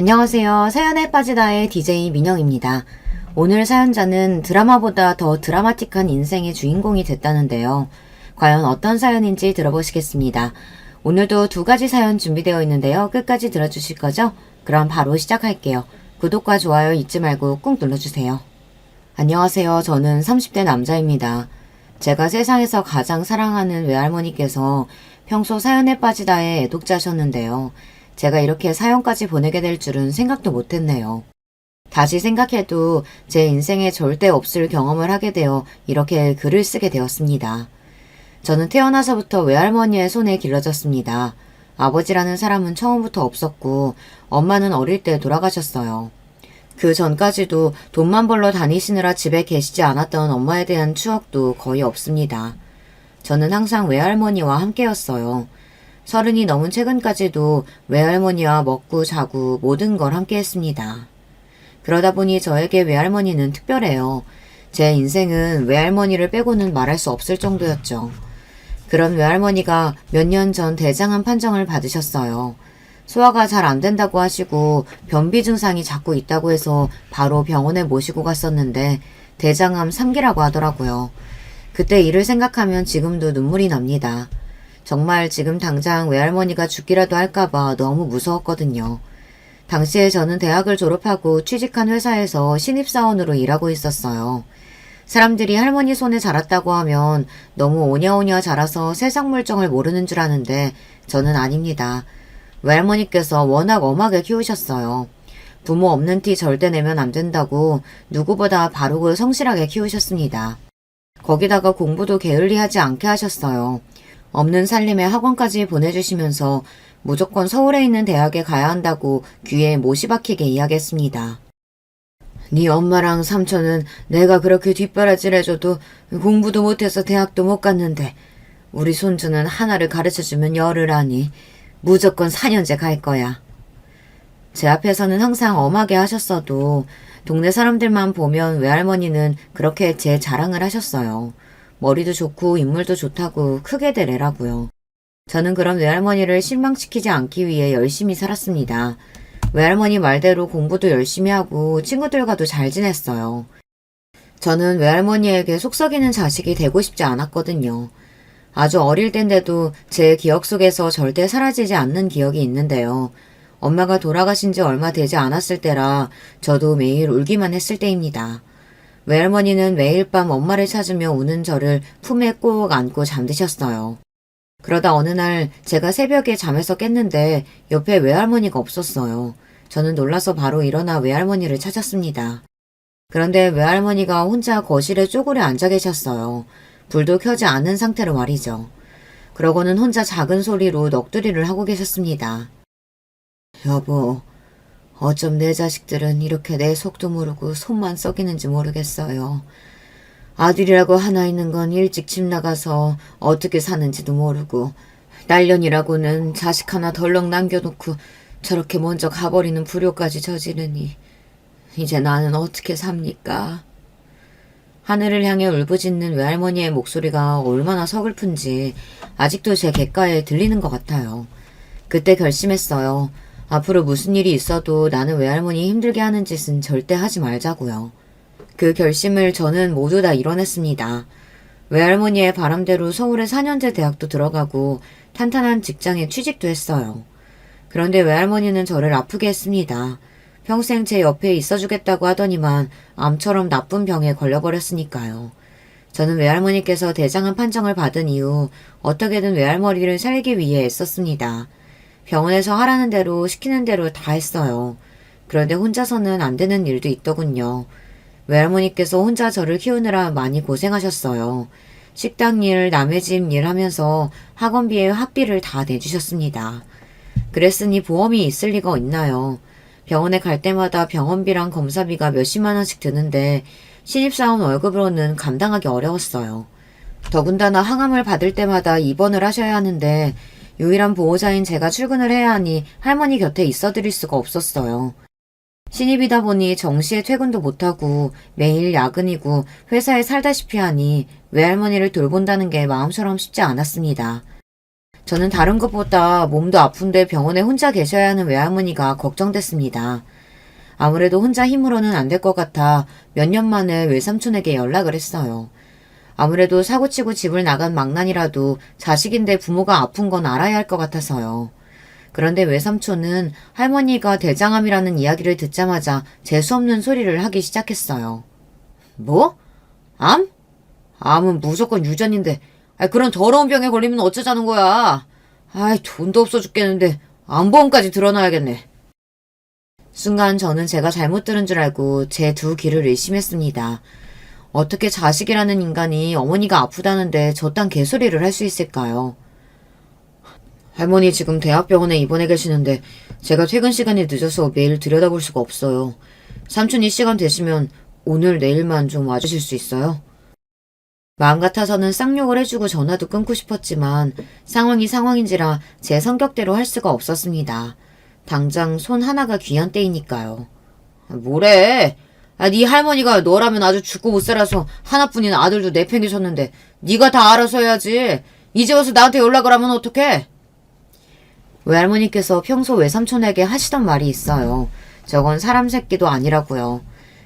안녕하세요. 사연에 빠지다의 DJ 민영입니다. 오늘 사연자는 드라마보다 더 드라마틱한 인생의 주인공이 됐다는데요. 과연 어떤 사연인지 들어보시겠습니다. 오늘도 두 가지 사연 준비되어 있는데요. 끝까지 들어주실 거죠? 그럼 바로 시작할게요. 구독과 좋아요 잊지 말고 꾹 눌러주세요. 안녕하세요. 저는 30대 남자입니다. 제가 세상에서 가장 사랑하는 외할머니께서 평소 사연에 빠지다의 애독자셨는데요. 제가 이렇게 사연까지 보내게 될 줄은 생각도 못했네요. 다시 생각해도 제 인생에 절대 없을 경험을 하게 되어 이렇게 글을 쓰게 되었습니다. 저는 태어나서부터 외할머니의 손에 길러졌습니다. 아버지라는 사람은 처음부터 없었고 엄마는 어릴 때 돌아가셨어요. 그 전까지도 돈만 벌러 다니시느라 집에 계시지 않았던 엄마에 대한 추억도 거의 없습니다. 저는 항상 외할머니와 함께였어요. 30이 넘은 최근까지도 외할머니와 먹고 자고 모든 걸 함께 했습니다. 그러다 보니 저에게 외할머니는 특별해요. 제 인생은 외할머니를 빼고는 말할 수 없을 정도였죠. 그런 외할머니가 몇 년 전 대장암 판정을 받으셨어요. 소화가 잘 안 된다고 하시고 변비 증상이 자꾸 있다고 해서 바로 병원에 모시고 갔었는데 대장암 3기라고 하더라고요. 그때 일을 생각하면 지금도 눈물이 납니다. 정말 지금 당장 외할머니가 죽기라도 할까봐 너무 무서웠거든요. 당시에 저는 대학을 졸업하고 취직한 회사에서 신입사원으로 일하고 있었어요. 사람들이 할머니 손에 자랐다고 하면 너무 오냐오냐 자라서 세상 물정을 모르는 줄 아는데 저는 아닙니다. 외할머니께서 워낙 엄하게 키우셨어요. 부모 없는 티 절대 내면 안 된다고 누구보다 바르고 성실하게 키우셨습니다. 거기다가 공부도 게을리하지 않게 하셨어요. 없는 살림에 학원까지 보내주시면서 무조건 서울에 있는 대학에 가야 한다고 귀에 못이 박히게 이야기했습니다. 네 엄마랑 삼촌은 내가 그렇게 뒷바라지를 해줘도 공부도 못해서 대학도 못 갔는데 우리 손주는 하나를 가르쳐주면 열을 하니 무조건 4년제 갈 거야. 제 앞에서는 항상 엄하게 하셨어도 동네 사람들만 보면 외할머니는 그렇게 제 자랑을 하셨어요. 머리도 좋고 인물도 좋다고 크게 될 애라고요. 저는 그런 외할머니를 실망시키지 않기 위해 열심히 살았습니다. 외할머니 말대로 공부도 열심히 하고 친구들과도 잘 지냈어요. 저는 외할머니에게 속썩이는 자식이 되고 싶지 않았거든요. 아주 어릴 땐데도 제 기억 속에서 절대 사라지지 않는 기억이 있는데요. 엄마가 돌아가신 지 얼마 되지 않았을 때라 저도 매일 울기만 했을 때입니다. 외할머니는 매일 밤 엄마를 찾으며 우는 저를 품에 꼭 안고 잠드셨어요. 그러다 어느 날 제가 새벽에 잠에서 깼는데 옆에 외할머니가 없었어요. 저는 놀라서 바로 일어나 외할머니를 찾았습니다. 그런데 외할머니가 혼자 거실에 쪼그려 앉아 계셨어요. 불도 켜지 않은 상태로 말이죠. 그러고는 혼자 작은 소리로 넋두리를 하고 계셨습니다. 여보, 어쩜 내 자식들은 이렇게 내 속도 모르고 손만 썩이는지 모르겠어요. 아들이라고 하나 있는 건 일찍 집 나가서 어떻게 사는지도 모르고 딸년이라고는 자식 하나 덜렁 남겨놓고 저렇게 먼저 가버리는 불효까지 저지르니 이제 나는 어떻게 삽니까? 하늘을 향해 울부짖는 외할머니의 목소리가 얼마나 서글픈지 아직도 제 귓가에 들리는 것 같아요. 그때 결심했어요. 앞으로 무슨 일이 있어도 나는 외할머니 힘들게 하는 짓은 절대 하지 말자고요. 그 결심을 저는 모두 다 이뤄냈습니다. 외할머니의 바람대로 서울에 4년제 대학도 들어가고 탄탄한 직장에 취직도 했어요. 그런데 외할머니는 저를 아프게 했습니다. 평생 제 옆에 있어주겠다고 하더니만 암처럼 나쁜 병에 걸려버렸으니까요. 저는 외할머니께서 대장암 판정을 받은 이후 어떻게든 외할머니를 살기 위해 애썼습니다. 병원에서 하라는 대로 시키는 대로 다 했어요. 그런데 혼자서는 안 되는 일도 있더군요. 외할머니께서 혼자 저를 키우느라 많이 고생하셨어요. 식당 일, 남의 집 일 하면서 학원비에 학비를 다 내주셨습니다. 그랬으니 보험이 있을 리가 있나요? 병원에 갈 때마다 병원비랑 검사비가 몇십만 원씩 드는데 신입사원 월급으로는 감당하기 어려웠어요. 더군다나 항암을 받을 때마다 입원을 하셔야 하는데 유일한 보호자인 제가 출근을 해야 하니 할머니 곁에 있어드릴 수가 없었어요. 신입이다 보니 정시에 퇴근도 못하고 매일 야근이고 회사에 살다시피 하니 외할머니를 돌본다는 게 마음처럼 쉽지 않았습니다. 저는 다른 것보다 몸도 아픈데 병원에 혼자 계셔야 하는 외할머니가 걱정됐습니다. 아무래도 혼자 힘으로는 안 될 것 같아 몇 년 만에 외삼촌에게 연락을 했어요. 아무래도 사고치고 집을 나간 망난이라도 자식인데 부모가 아픈 건 알아야 할 것 같아서요. 그런데 외삼촌은 할머니가 대장암이라는 이야기를 듣자마자 재수없는 소리를 하기 시작했어요. 뭐? 암? 암은 무조건 유전인데 그런 더러운 병에 걸리면 어쩌자는 거야. 돈도 없어 죽겠는데 암보험까지 들어놔야겠네. 순간 저는 제가 잘못 들은 줄 알고 제 두 귀를 의심했습니다. 어떻게 자식이라는 인간이 어머니가 아프다는데 저딴 개소리를 할 수 있을까요? 할머니 지금 대학병원에 입원해 계시는데 제가 퇴근 시간이 늦어서 매일 들여다볼 수가 없어요. 삼촌이 시간 되시면 오늘 내일만 좀 와주실 수 있어요? 마음 같아서는 쌍욕을 해주고 전화도 끊고 싶었지만 상황이 상황인지라 제 성격대로 할 수가 없었습니다. 당장 손 하나가 귀한 때이니까요. 뭐래? 네 할머니가 너라면 아주 죽고 못 살아서 하나뿐인 아들도 내팽개쳤는데 네가 다 알아서 해야지. 이제 와서 나한테 연락을 하면 어떡해? 외할머니께서 평소 외삼촌에게 하시던 말이 있어요. 저건 사람 새끼도 아니라고요.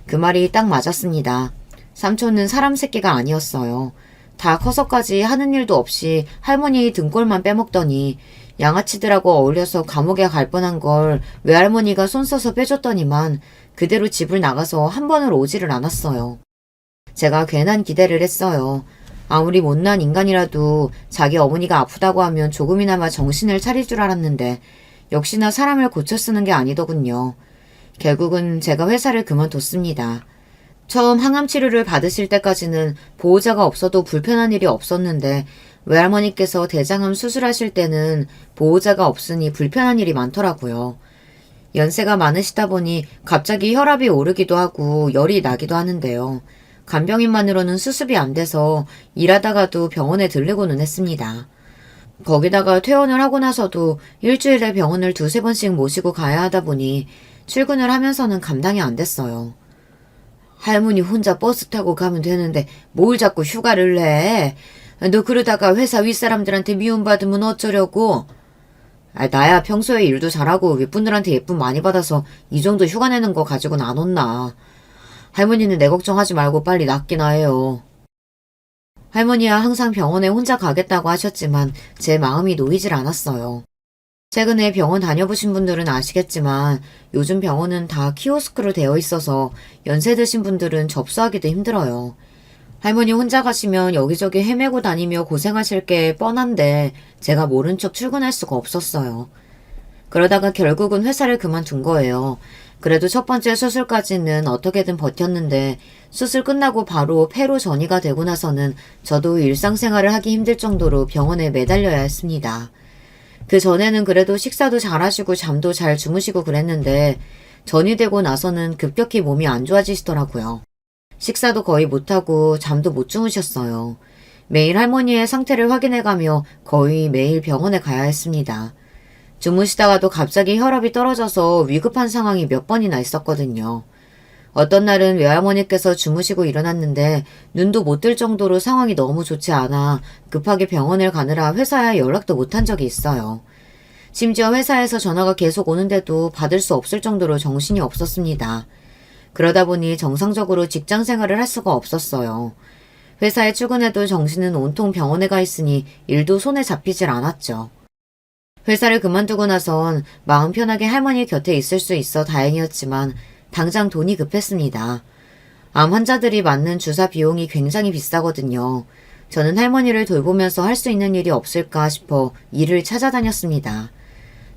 그 말이 딱 맞았습니다. 삼촌은 사람 새끼가 아니었어요. 다 커서까지 하는 일도 없이 할머니 등골만 빼먹더니 양아치들하고 어울려서 감옥에 갈 뻔한 걸 외할머니가 손 써서 빼줬더니만 그대로 집을 나가서 한 번을 오지를 않았어요. 제가 괜한 기대를 했어요. 아무리 못난 인간이라도 자기 어머니가 아프다고 하면 조금이나마 정신을 차릴 줄 알았는데 역시나 사람을 고쳐 쓰는 게 아니더군요. 결국은 제가 회사를 그만뒀습니다. 처음 항암 치료를 받으실 때까지는 보호자가 없어도 불편한 일이 없었는데 외할머니께서 대장암 수술하실 때는 보호자가 없으니 불편한 일이 많더라고요. 연세가 많으시다 보니 갑자기 혈압이 오르기도 하고 열이 나기도 하는데요. 간병인만으로는 수습이 안 돼서 일하다가도 병원에 들르고는 했습니다. 거기다가 퇴원을 하고 나서도 일주일에 병원을 두세 번씩 모시고 가야 하다 보니 출근을 하면서는 감당이 안 됐어요. 할머니 혼자 버스 타고 가면 되는데 뭘 자꾸 휴가를 내? 너 그러다가 회사 윗사람들한테 미움받으면 어쩌려고? 나야 평소에 일도 잘하고 윗분들한테 예쁨 많이 받아서 이 정도 휴가 내는 거 가지고는 안 혼나. 할머니는 내 걱정하지 말고 빨리 낫기나 해요. 할머니야 항상 병원에 혼자 가겠다고 하셨지만 제 마음이 놓이질 않았어요. 최근에 병원 다녀보신 분들은 아시겠지만 요즘 병원은 다 키오스크로 되어 있어서 연세 드신 분들은 접수하기도 힘들어요. 할머니 혼자 가시면 여기저기 헤매고 다니며 고생하실 게 뻔한데 제가 모른 척 출근할 수가 없었어요. 그러다가 결국은 회사를 그만둔 거예요. 그래도 첫 번째 수술까지는 어떻게든 버텼는데 수술 끝나고 바로 폐로 전이가 되고 나서는 저도 일상생활을 하기 힘들 정도로 병원에 매달려야 했습니다. 그 전에는 그래도 식사도 잘 하시고 잠도 잘 주무시고 그랬는데 전이 되고 나서는 급격히 몸이 안 좋아지시더라고요. 식사도 거의 못하고 잠도 못 주무셨어요. 매일 할머니의 상태를 확인해가며 거의 매일 병원에 가야 했습니다. 주무시다가도 갑자기 혈압이 떨어져서 위급한 상황이 몇 번이나 있었거든요. 어떤 날은 외할머니께서 주무시고 일어났는데 눈도 못 뜰 정도로 상황이 너무 좋지 않아 급하게 병원을 가느라 회사에 연락도 못한 적이 있어요. 심지어 회사에서 전화가 계속 오는데도 받을 수 없을 정도로 정신이 없었습니다. 그러다 보니 정상적으로 직장 생활을 할 수가 없었어요. 회사에 출근해도 정신은 온통 병원에 가 있으니 일도 손에 잡히질 않았죠. 회사를 그만두고 나선 마음 편하게 할머니 곁에 있을 수 있어 다행이었지만 당장 돈이 급했습니다. 암 환자들이 맞는 주사 비용이 굉장히 비싸거든요. 저는 할머니를 돌보면서 할 수 있는 일이 없을까 싶어 일을 찾아다녔습니다.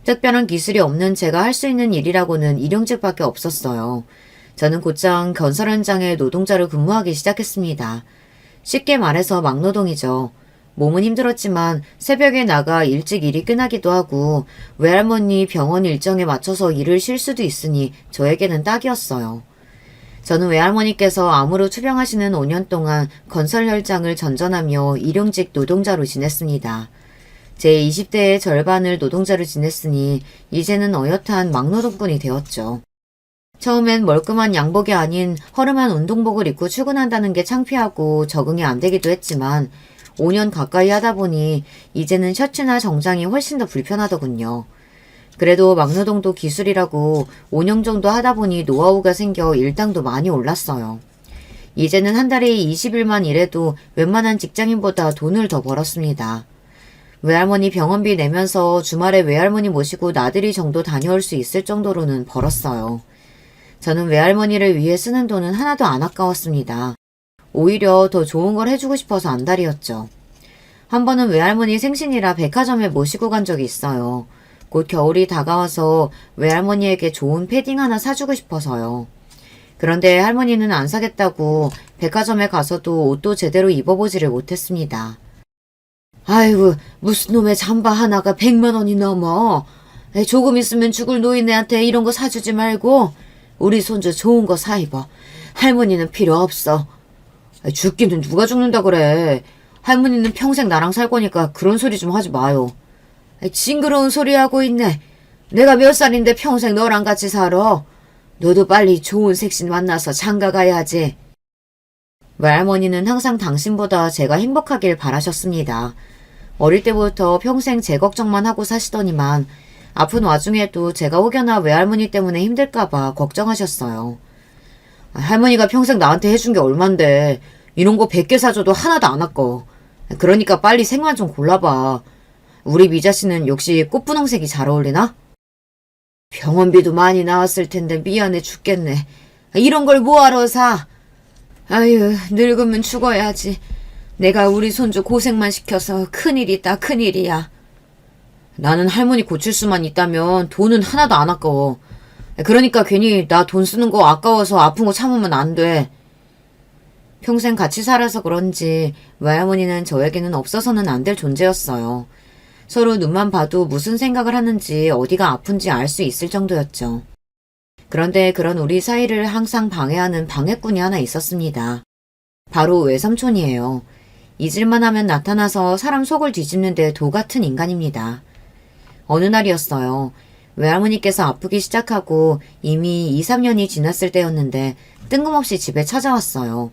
특별한 기술이 없는 제가 할 수 있는 일이라고는 일용직밖에 없었어요. 저는 곧장 건설 현장에 노동자로 근무하기 시작했습니다. 쉽게 말해서 막노동이죠. 몸은 힘들었지만 새벽에 나가 일찍 일이 끝나기도 하고 외할머니 병원 일정에 맞춰서 일을 쉴 수도 있으니 저에게는 딱이었어요. 저는 외할머니께서 암으로 투병하시는 5년 동안 건설 현장을 전전하며 일용직 노동자로 지냈습니다. 제 20대의 절반을 노동자로 지냈으니 이제는 어엿한 막노동꾼이 되었죠. 처음엔 멀끔한 양복이 아닌 허름한 운동복을 입고 출근한다는 게 창피하고 적응이 안 되기도 했지만 5년 가까이 하다 보니 이제는 셔츠나 정장이 훨씬 더 불편하더군요. 그래도 막노동도 기술이라고 5년 정도 하다 보니 노하우가 생겨 일당도 많이 올랐어요. 이제는 한 달에 20일만 일해도 웬만한 직장인보다 돈을 더 벌었습니다. 외할머니 병원비 내면서 주말에 외할머니 모시고 나들이 정도 다녀올 수 있을 정도로는 벌었어요. 저는 외할머니를 위해 쓰는 돈은 하나도 안 아까웠습니다. 오히려 더 좋은 걸 해주고 싶어서 안달이었죠. 한 번은 외할머니 생신이라 백화점에 모시고 간 적이 있어요. 곧 겨울이 다가와서 외할머니에게 좋은 패딩 하나 사주고 싶어서요. 그런데 할머니는 안 사겠다고 백화점에 가서도 옷도 제대로 입어보지를 못했습니다. 아이고, 무슨 놈의 잠바 하나가 100만 원이 넘어. 조금 있으면 죽을 노인네한테 이런 거 사주지 말고 우리 손주 좋은 거 사 입어. 할머니는 필요 없어. 죽기는 누가 죽는다 그래. 할머니는 평생 나랑 살 거니까 그런 소리 좀 하지 마요. 징그러운 소리 하고 있네. 내가 몇 살인데 평생 너랑 같이 살아. 너도 빨리 좋은 색신 만나서 장가 가야지. 외할머니는 항상 당신보다 제가 행복하길 바라셨습니다. 어릴 때부터 평생 제 걱정만 하고 사시더니만 아픈 와중에도 제가 혹여나 외할머니 때문에 힘들까봐 걱정하셨어요. 할머니가 평생 나한테 해준 게 얼만데 이런 거 100개 사줘도 하나도 안 아까워. 그러니까 빨리 색만 좀 골라봐. 우리 미자 씨는 역시 꽃분홍색이 잘 어울리나? 병원비도 많이 나왔을 텐데 미안해 죽겠네. 이런 걸 뭐하러 사? 아유, 늙으면 죽어야지. 내가 우리 손주 고생만 시켜서 큰일이다, 큰일이야. 나는 할머니 고칠 수만 있다면 돈은 하나도 안 아까워. 그러니까 괜히 나 돈 쓰는 거 아까워서 아픈 거 참으면 안 돼. 평생 같이 살아서 그런지 외할머니는 저에게는 없어서는 안 될 존재였어요. 서로 눈만 봐도 무슨 생각을 하는지 어디가 아픈지 알 수 있을 정도였죠. 그런데 그런 우리 사이를 항상 방해하는 방해꾼이 하나 있었습니다. 바로 외삼촌이에요. 잊을만 하면 나타나서 사람 속을 뒤집는데 도 같은 인간입니다. 어느 날이었어요. 외할머니께서 아프기 시작하고 이미 2, 3년이 지났을 때였는데 뜬금없이 집에 찾아왔어요.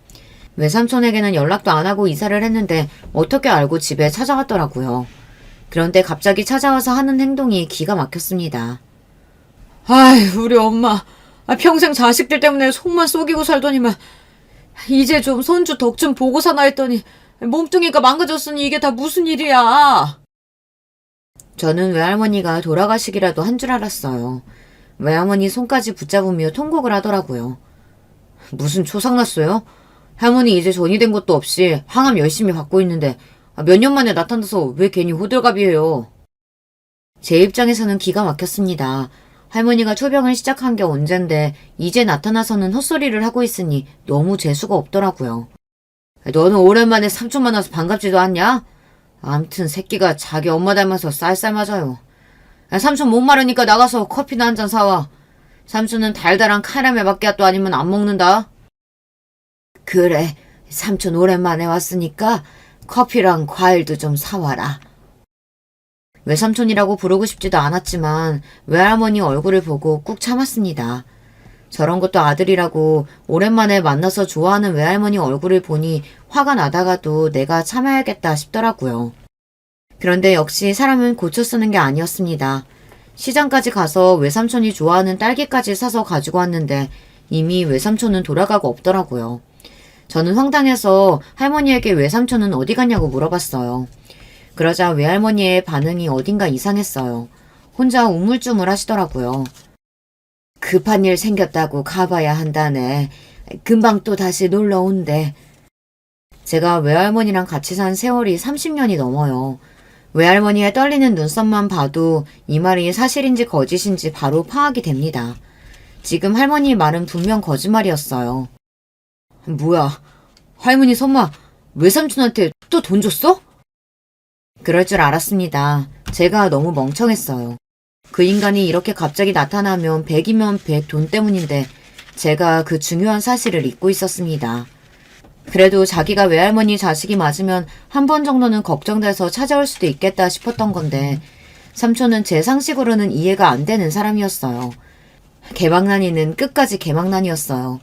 외삼촌에게는 연락도 안 하고 이사를 했는데 어떻게 알고 집에 찾아왔더라고요. 그런데 갑자기 찾아와서 하는 행동이 기가 막혔습니다. 아이, 우리 엄마. 평생 자식들 때문에 속만 썩이고 살더니만 이제 좀 손주 덕 좀 보고 사나 했더니 몸뚱이가 망가졌으니 이게 다 무슨 일이야. 저는 외할머니가 돌아가시기라도 한 줄 알았어요. 외할머니 손까지 붙잡으며 통곡을 하더라고요. 무슨 초상 났어요? 할머니 이제 전이 된 것도 없이 항암 열심히 받고 있는데 몇 년 만에 나타나서 왜 괜히 호들갑이에요. 제 입장에서는 기가 막혔습니다. 할머니가 초병을 시작한 게 언젠데 이제 나타나서는 헛소리를 하고 있으니 너무 재수가 없더라고요. 너는 오랜만에 삼촌 만나서 반갑지도 않냐? 암튼 새끼가 자기 엄마 닮아서 쌀쌀 맞아요. 삼촌 목 마르니까 나가서 커피나 한잔 사와. 삼촌은 달달한 카라멜 마끼아또 아니면 안 먹는다. 그래, 삼촌 오랜만에 왔으니까 커피랑 과일도 좀 사와라. 외삼촌이라고 부르고 싶지도 않았지만 외할머니 얼굴을 보고 꾹 참았습니다. 저런 것도 아들이라고 오랜만에 만나서 좋아하는 외할머니 얼굴을 보니 화가 나다가도 내가 참아야겠다 싶더라고요. 그런데 역시 사람은 고쳐 쓰는 게 아니었습니다. 시장까지 가서 외삼촌이 좋아하는 딸기까지 사서 가지고 왔는데 이미 외삼촌은 돌아가고 없더라고요. 저는 황당해서 할머니에게 외삼촌은 어디 갔냐고 물어봤어요. 그러자 외할머니의 반응이 어딘가 이상했어요. 혼자 우물쭈물 하시더라고요. 급한 일 생겼다고 가봐야 한다네. 금방 또 다시 놀러 온대. 제가 외할머니랑 같이 산 세월이 30년이 넘어요. 외할머니의 떨리는 눈썹만 봐도 이 말이 사실인지 거짓인지 바로 파악이 됩니다. 지금 할머니 말은 분명 거짓말이었어요. 뭐야, 할머니 설마 외삼촌한테 또 돈 줬어? 그럴 줄 알았습니다. 제가 너무 멍청했어요. 그 인간이 이렇게 갑자기 나타나면 100이면 100 돈 때문인데 제가 그 중요한 사실을 잊고 있었습니다. 그래도 자기가 외할머니 자식이 맞으면 한 번 정도는 걱정돼서 찾아올 수도 있겠다 싶었던 건데 삼촌은 제 상식으로는 이해가 안 되는 사람이었어요. 개망난이는 끝까지 개망난이었어요.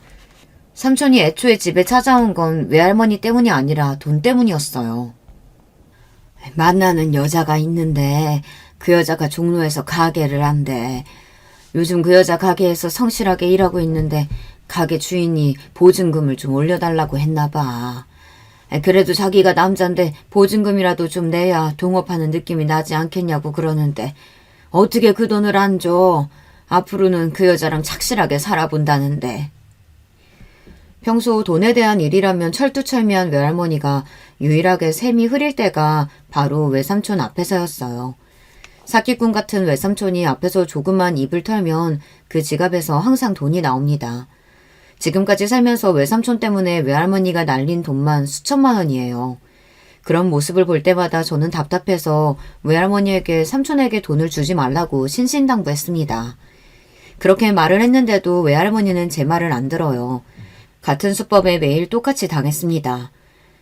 삼촌이 애초에 집에 찾아온 건 외할머니 때문이 아니라 돈 때문이었어요. 만나는 여자가 있는데 그 여자가 종로에서 가게를 한대. 요즘 그 여자 가게에서 성실하게 일하고 있는데 가게 주인이 보증금을 좀 올려달라고 했나 봐. 그래도 자기가 남잔데 보증금이라도 좀 내야 동업하는 느낌이 나지 않겠냐고 그러는데 어떻게 그 돈을 안 줘? 앞으로는 그 여자랑 착실하게 살아본다는데. 평소 돈에 대한 일이라면 철두철미한 외할머니가 유일하게 샘이 흐릴 때가 바로 외삼촌 앞에서였어요. 사기꾼 같은 외삼촌이 앞에서 조금만 입을 털면 그 지갑에서 항상 돈이 나옵니다. 지금까지 살면서 외삼촌 때문에 외할머니가 날린 돈만 수천만 원이에요. 그런 모습을 볼 때마다 저는 답답해서 외할머니에게 삼촌에게 돈을 주지 말라고 신신당부했습니다. 그렇게 말을 했는데도 외할머니는 제 말을 안 들어요. 같은 수법에 매일 똑같이 당했습니다.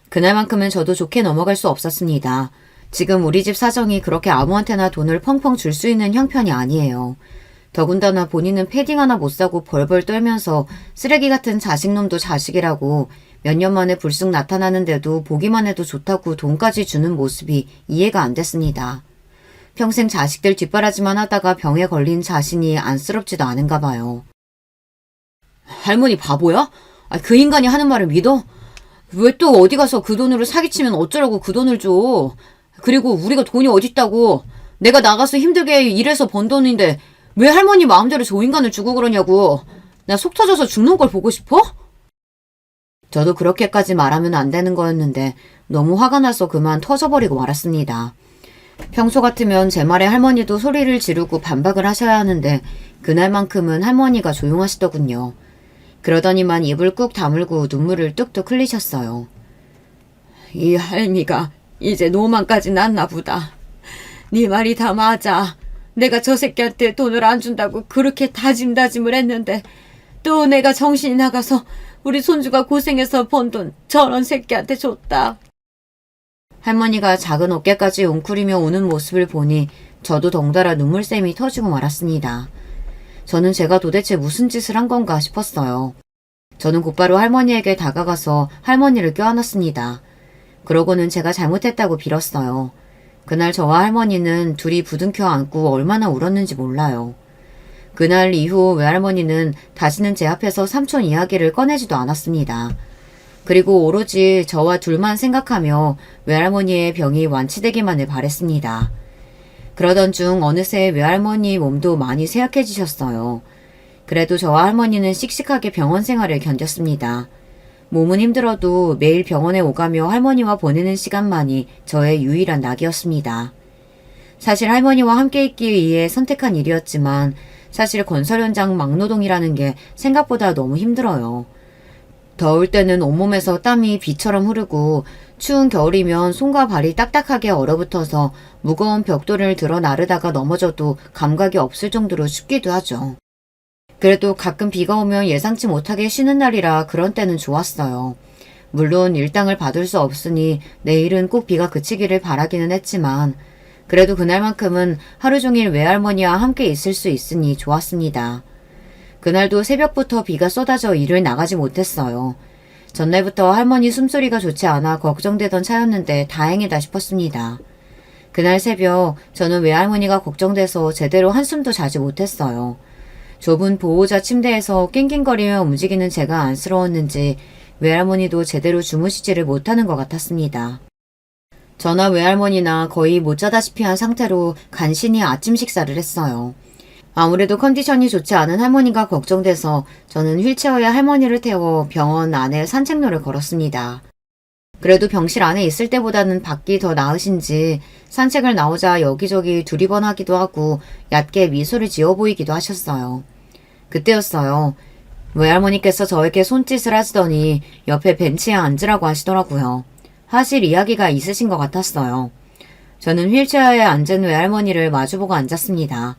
그날만큼은 저도 좋게 넘어갈 수 없었습니다. 지금 우리 집 사정이 그렇게 아무한테나 돈을 펑펑 줄 수 있는 형편이 아니에요. 더군다나 본인은 패딩 하나 못 사고 벌벌 떨면서 쓰레기 같은 자식놈도 자식이라고 몇 년 만에 불쑥 나타나는데도 보기만 해도 좋다고 돈까지 주는 모습이 이해가 안 됐습니다. 평생 자식들 뒷바라지만 하다가 병에 걸린 자신이 안쓰럽지도 않은가 봐요. 할머니 바보야? 그 인간이 하는 말을 믿어? 왜 또 어디 가서 그 돈으로 사기치면 어쩌라고 그 돈을 줘? 그리고 우리가 돈이 어딨다고? 내가 나가서 힘들게 일해서 번 돈인데 왜 할머니 마음대로 저 인간을 주고 그러냐고. 나 속 터져서 죽는 걸 보고 싶어? 저도 그렇게까지 말하면 안 되는 거였는데 너무 화가 나서 그만 터져버리고 말았습니다. 평소 같으면 제 말에 할머니도 소리를 지르고 반박을 하셔야 하는데 그날만큼은 할머니가 조용하시더군요. 그러더니만 입을 꾹 다물고 눈물을 뚝뚝 흘리셨어요. 이 할미가 이제 노만까지 났나 보다. 네 말이 다 맞아. 내가 저 새끼한테 돈을 안 준다고 그렇게 다짐다짐을 했는데 또 내가 정신이 나가서 우리 손주가 고생해서 번 돈 저런 새끼한테 줬다. 할머니가 작은 어깨까지 웅크리며 우는 모습을 보니 저도 덩달아 눈물샘이 터지고 말았습니다. 저는 제가 도대체 무슨 짓을 한 건가 싶었어요. 저는 곧바로 할머니에게 다가가서 할머니를 껴안았습니다. 그러고는 제가 잘못했다고 빌었어요. 그날 저와 할머니는 둘이 부둥켜 안고 얼마나 울었는지 몰라요. 그날 이후 외할머니는 다시는 제 앞에서 삼촌 이야기를 꺼내지도 않았습니다. 그리고 오로지 저와 둘만 생각하며 외할머니의 병이 완치되기만을 바랬습니다. 그러던 중 어느새 외할머니 몸도 많이 쇠약해지셨어요. 그래도 저와 할머니는 씩씩하게 병원 생활을 견뎠습니다. 몸은 힘들어도 매일 병원에 오가며 할머니와 보내는 시간만이 저의 유일한 낙이었습니다. 사실 할머니와 함께 있기 위해 선택한 일이었지만 사실 건설 현장 막노동이라는 게 생각보다 너무 힘들어요. 더울 때는 온몸에서 땀이 비처럼 흐르고 추운 겨울이면 손과 발이 딱딱하게 얼어붙어서 무거운 벽돌을 들어 나르다가 넘어져도 감각이 없을 정도로 춥기도 하죠. 그래도 가끔 비가 오면 예상치 못하게 쉬는 날이라 그런 때는 좋았어요. 물론 일당을 받을 수 없으니 내일은 꼭 비가 그치기를 바라기는 했지만 그래도 그날만큼은 하루 종일 외할머니와 함께 있을 수 있으니 좋았습니다. 그날도 새벽부터 비가 쏟아져 일을 나가지 못했어요. 전날부터 할머니 숨소리가 좋지 않아 걱정되던 차였는데 다행이다 싶었습니다. 그날 새벽 저는 외할머니가 걱정돼서 제대로 한숨도 자지 못했어요. 좁은 보호자 침대에서 낑낑거리며 움직이는 제가 안쓰러웠는지 외할머니도 제대로 주무시지를 못하는 것 같았습니다. 저나 외할머니나 거의 못 자다시피 한 상태로 간신히 아침 식사를 했어요. 아무래도 컨디션이 좋지 않은 할머니가 걱정돼서 저는 휠체어에 할머니를 태워 병원 안에 산책로를 걸었습니다. 그래도 병실 안에 있을 때보다는 밖이 더 나으신지 산책을 나오자 여기저기 두리번하기도 하고 얕게 미소를 지어 보이기도 하셨어요. 그때였어요. 외할머니께서 저에게 손짓을 하시더니 옆에 벤치에 앉으라고 하시더라고요. 하실 이야기가 있으신 것 같았어요. 저는 휠체어에 앉은 외할머니를 마주보고 앉았습니다.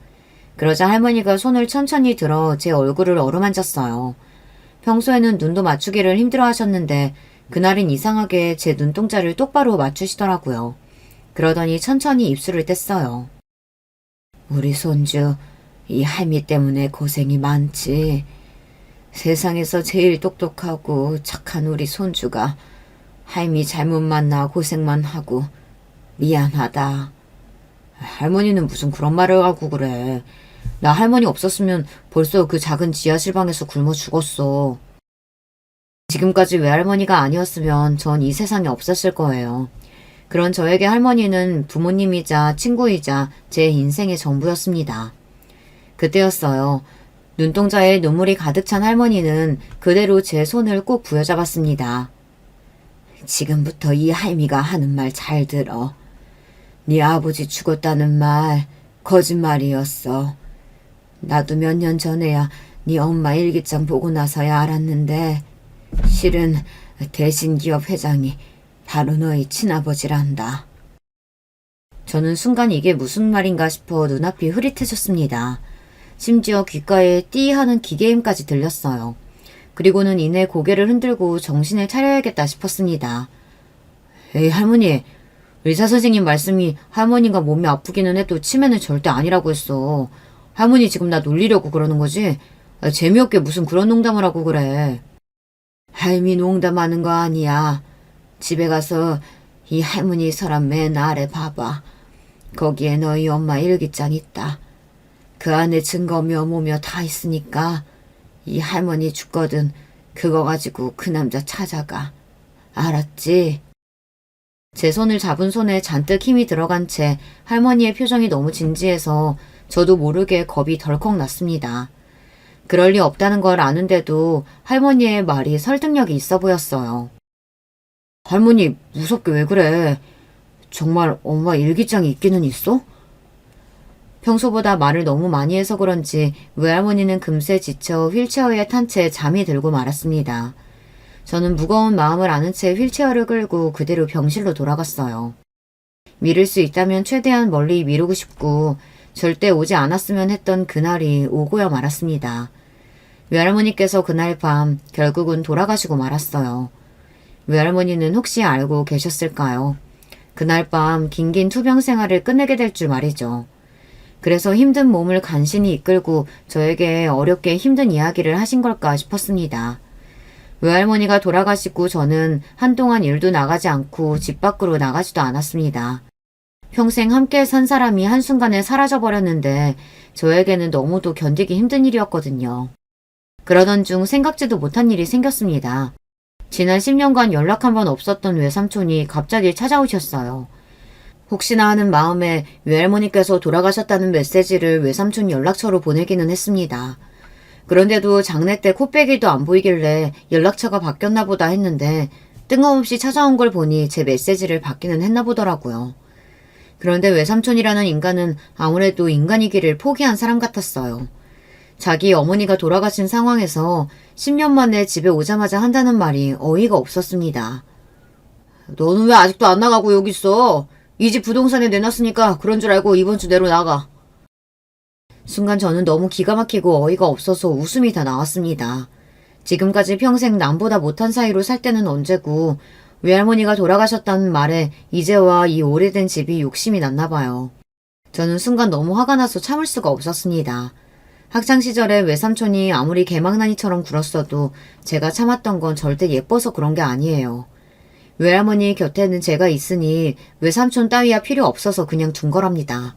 그러자 할머니가 손을 천천히 들어 제 얼굴을 어루만졌어요. 평소에는 눈도 맞추기를 힘들어 하셨는데 그날은 이상하게 제 눈동자를 똑바로 맞추시더라고요. 그러더니 천천히 입술을 뗐어요. 우리 손주, 이 할미 때문에 고생이 많지. 세상에서 제일 똑똑하고 착한 우리 손주가 할미 잘못 만나 고생만 하고 미안하다. 할머니는 무슨 그런 말을 하고 그래. 나 할머니 없었으면 벌써 그 작은 지하실 방에서 굶어 죽었어. 지금까지 외할머니가 아니었으면 전 이 세상에 없었을 거예요. 그런 저에게 할머니는 부모님이자 친구이자 제 인생의 전부였습니다. 그때였어요. 눈동자에 눈물이 가득 찬 할머니는 그대로 제 손을 꼭 부여잡았습니다. 지금부터 이 할미가 하는 말 잘 들어. 네 아버지 죽었다는 말 거짓말이었어. 나도 몇 년 전에야 네 엄마 일기장 보고 나서야 알았는데 실은 대신기업 회장이 바로 너희 친아버지란다. 저는 순간 이게 무슨 말인가 싶어 눈앞이 흐릿해졌습니다. 심지어 귓가에 띠 하는 기계음까지 들렸어요. 그리고는 이내 고개를 흔들고 정신을 차려야겠다 싶었습니다. 에이 할머니, 의사 선생님 말씀이 할머니가 몸이 아프기는 해도 치매는 절대 아니라고 했어. 할머니 지금 나 놀리려고 그러는 거지? 재미없게 무슨 그런 농담을 하고 그래. 할미 농담하는 거 아니야. 집에 가서 이 할머니 서랍 맨 아래 봐봐. 거기에 너희 엄마 일기장 있다. 그 안에 증거며 뭐며 다 있으니까 이 할머니 죽거든 그거 가지고 그 남자 찾아가. 알았지? 제 손을 잡은 손에 잔뜩 힘이 들어간 채 할머니의 표정이 너무 진지해서 저도 모르게 겁이 덜컥 났습니다. 그럴 리 없다는 걸 아는데도 할머니의 말이 설득력이 있어 보였어요. 할머니 무섭게 왜 그래? 정말 엄마 일기장이 있기는 있어? 평소보다 말을 너무 많이 해서 그런지 외할머니는 금세 지쳐 휠체어에 탄 채 잠이 들고 말았습니다. 저는 무거운 마음을 아는 채 휠체어를 끌고 그대로 병실로 돌아갔어요. 미룰 수 있다면 최대한 멀리 미루고 싶고 절대 오지 않았으면 했던 그날이 오고야 말았습니다. 외할머니께서 그날 밤 결국은 돌아가시고 말았어요. 외할머니는 혹시 알고 계셨을까요? 그날 밤 긴긴 투병 생활을 끝내게 될 줄 말이죠. 그래서 힘든 몸을 간신히 이끌고 저에게 어렵게 힘든 이야기를 하신 걸까 싶었습니다. 외할머니가 돌아가시고 저는 한동안 일도 나가지 않고 집 밖으로 나가지도 않았습니다. 평생 함께 산 사람이 한순간에 사라져버렸는데 저에게는 너무도 견디기 힘든 일이었거든요. 그러던 중 생각지도 못한 일이 생겼습니다. 지난 10년간 연락 한 번 없었던 외삼촌이 갑자기 찾아오셨어요. 혹시나 하는 마음에 외할머니께서 돌아가셨다는 메시지를 외삼촌 연락처로 보내기는 했습니다. 그런데도 장례 때 코빼기도 안 보이길래 연락처가 바뀌었나 보다 했는데 뜬금없이 찾아온 걸 보니 제 메시지를 받기는 했나 보더라고요. 그런데 외삼촌이라는 인간은 아무래도 인간이기를 포기한 사람 같았어요. 자기 어머니가 돌아가신 상황에서 10년 만에 집에 오자마자 한다는 말이 어이가 없었습니다. 너는 왜 아직도 안 나가고 여기 있어? 이 집 부동산에 내놨으니까 그런 줄 알고 이번 주 내로 나가. 순간 저는 너무 기가 막히고 어이가 없어서 웃음이 다 나왔습니다. 지금까지 평생 남보다 못한 사이로 살 때는 언제고 외할머니가 돌아가셨다는 말에 이제와 이 오래된 집이 욕심이 났나 봐요. 저는 순간 너무 화가 나서 참을 수가 없었습니다. 학창시절에 외삼촌이 아무리 개망나니처럼 굴었어도 제가 참았던 건 절대 예뻐서 그런 게 아니에요. 외할머니 곁에는 제가 있으니 외삼촌 따위야 필요 없어서 그냥 둔 거랍니다.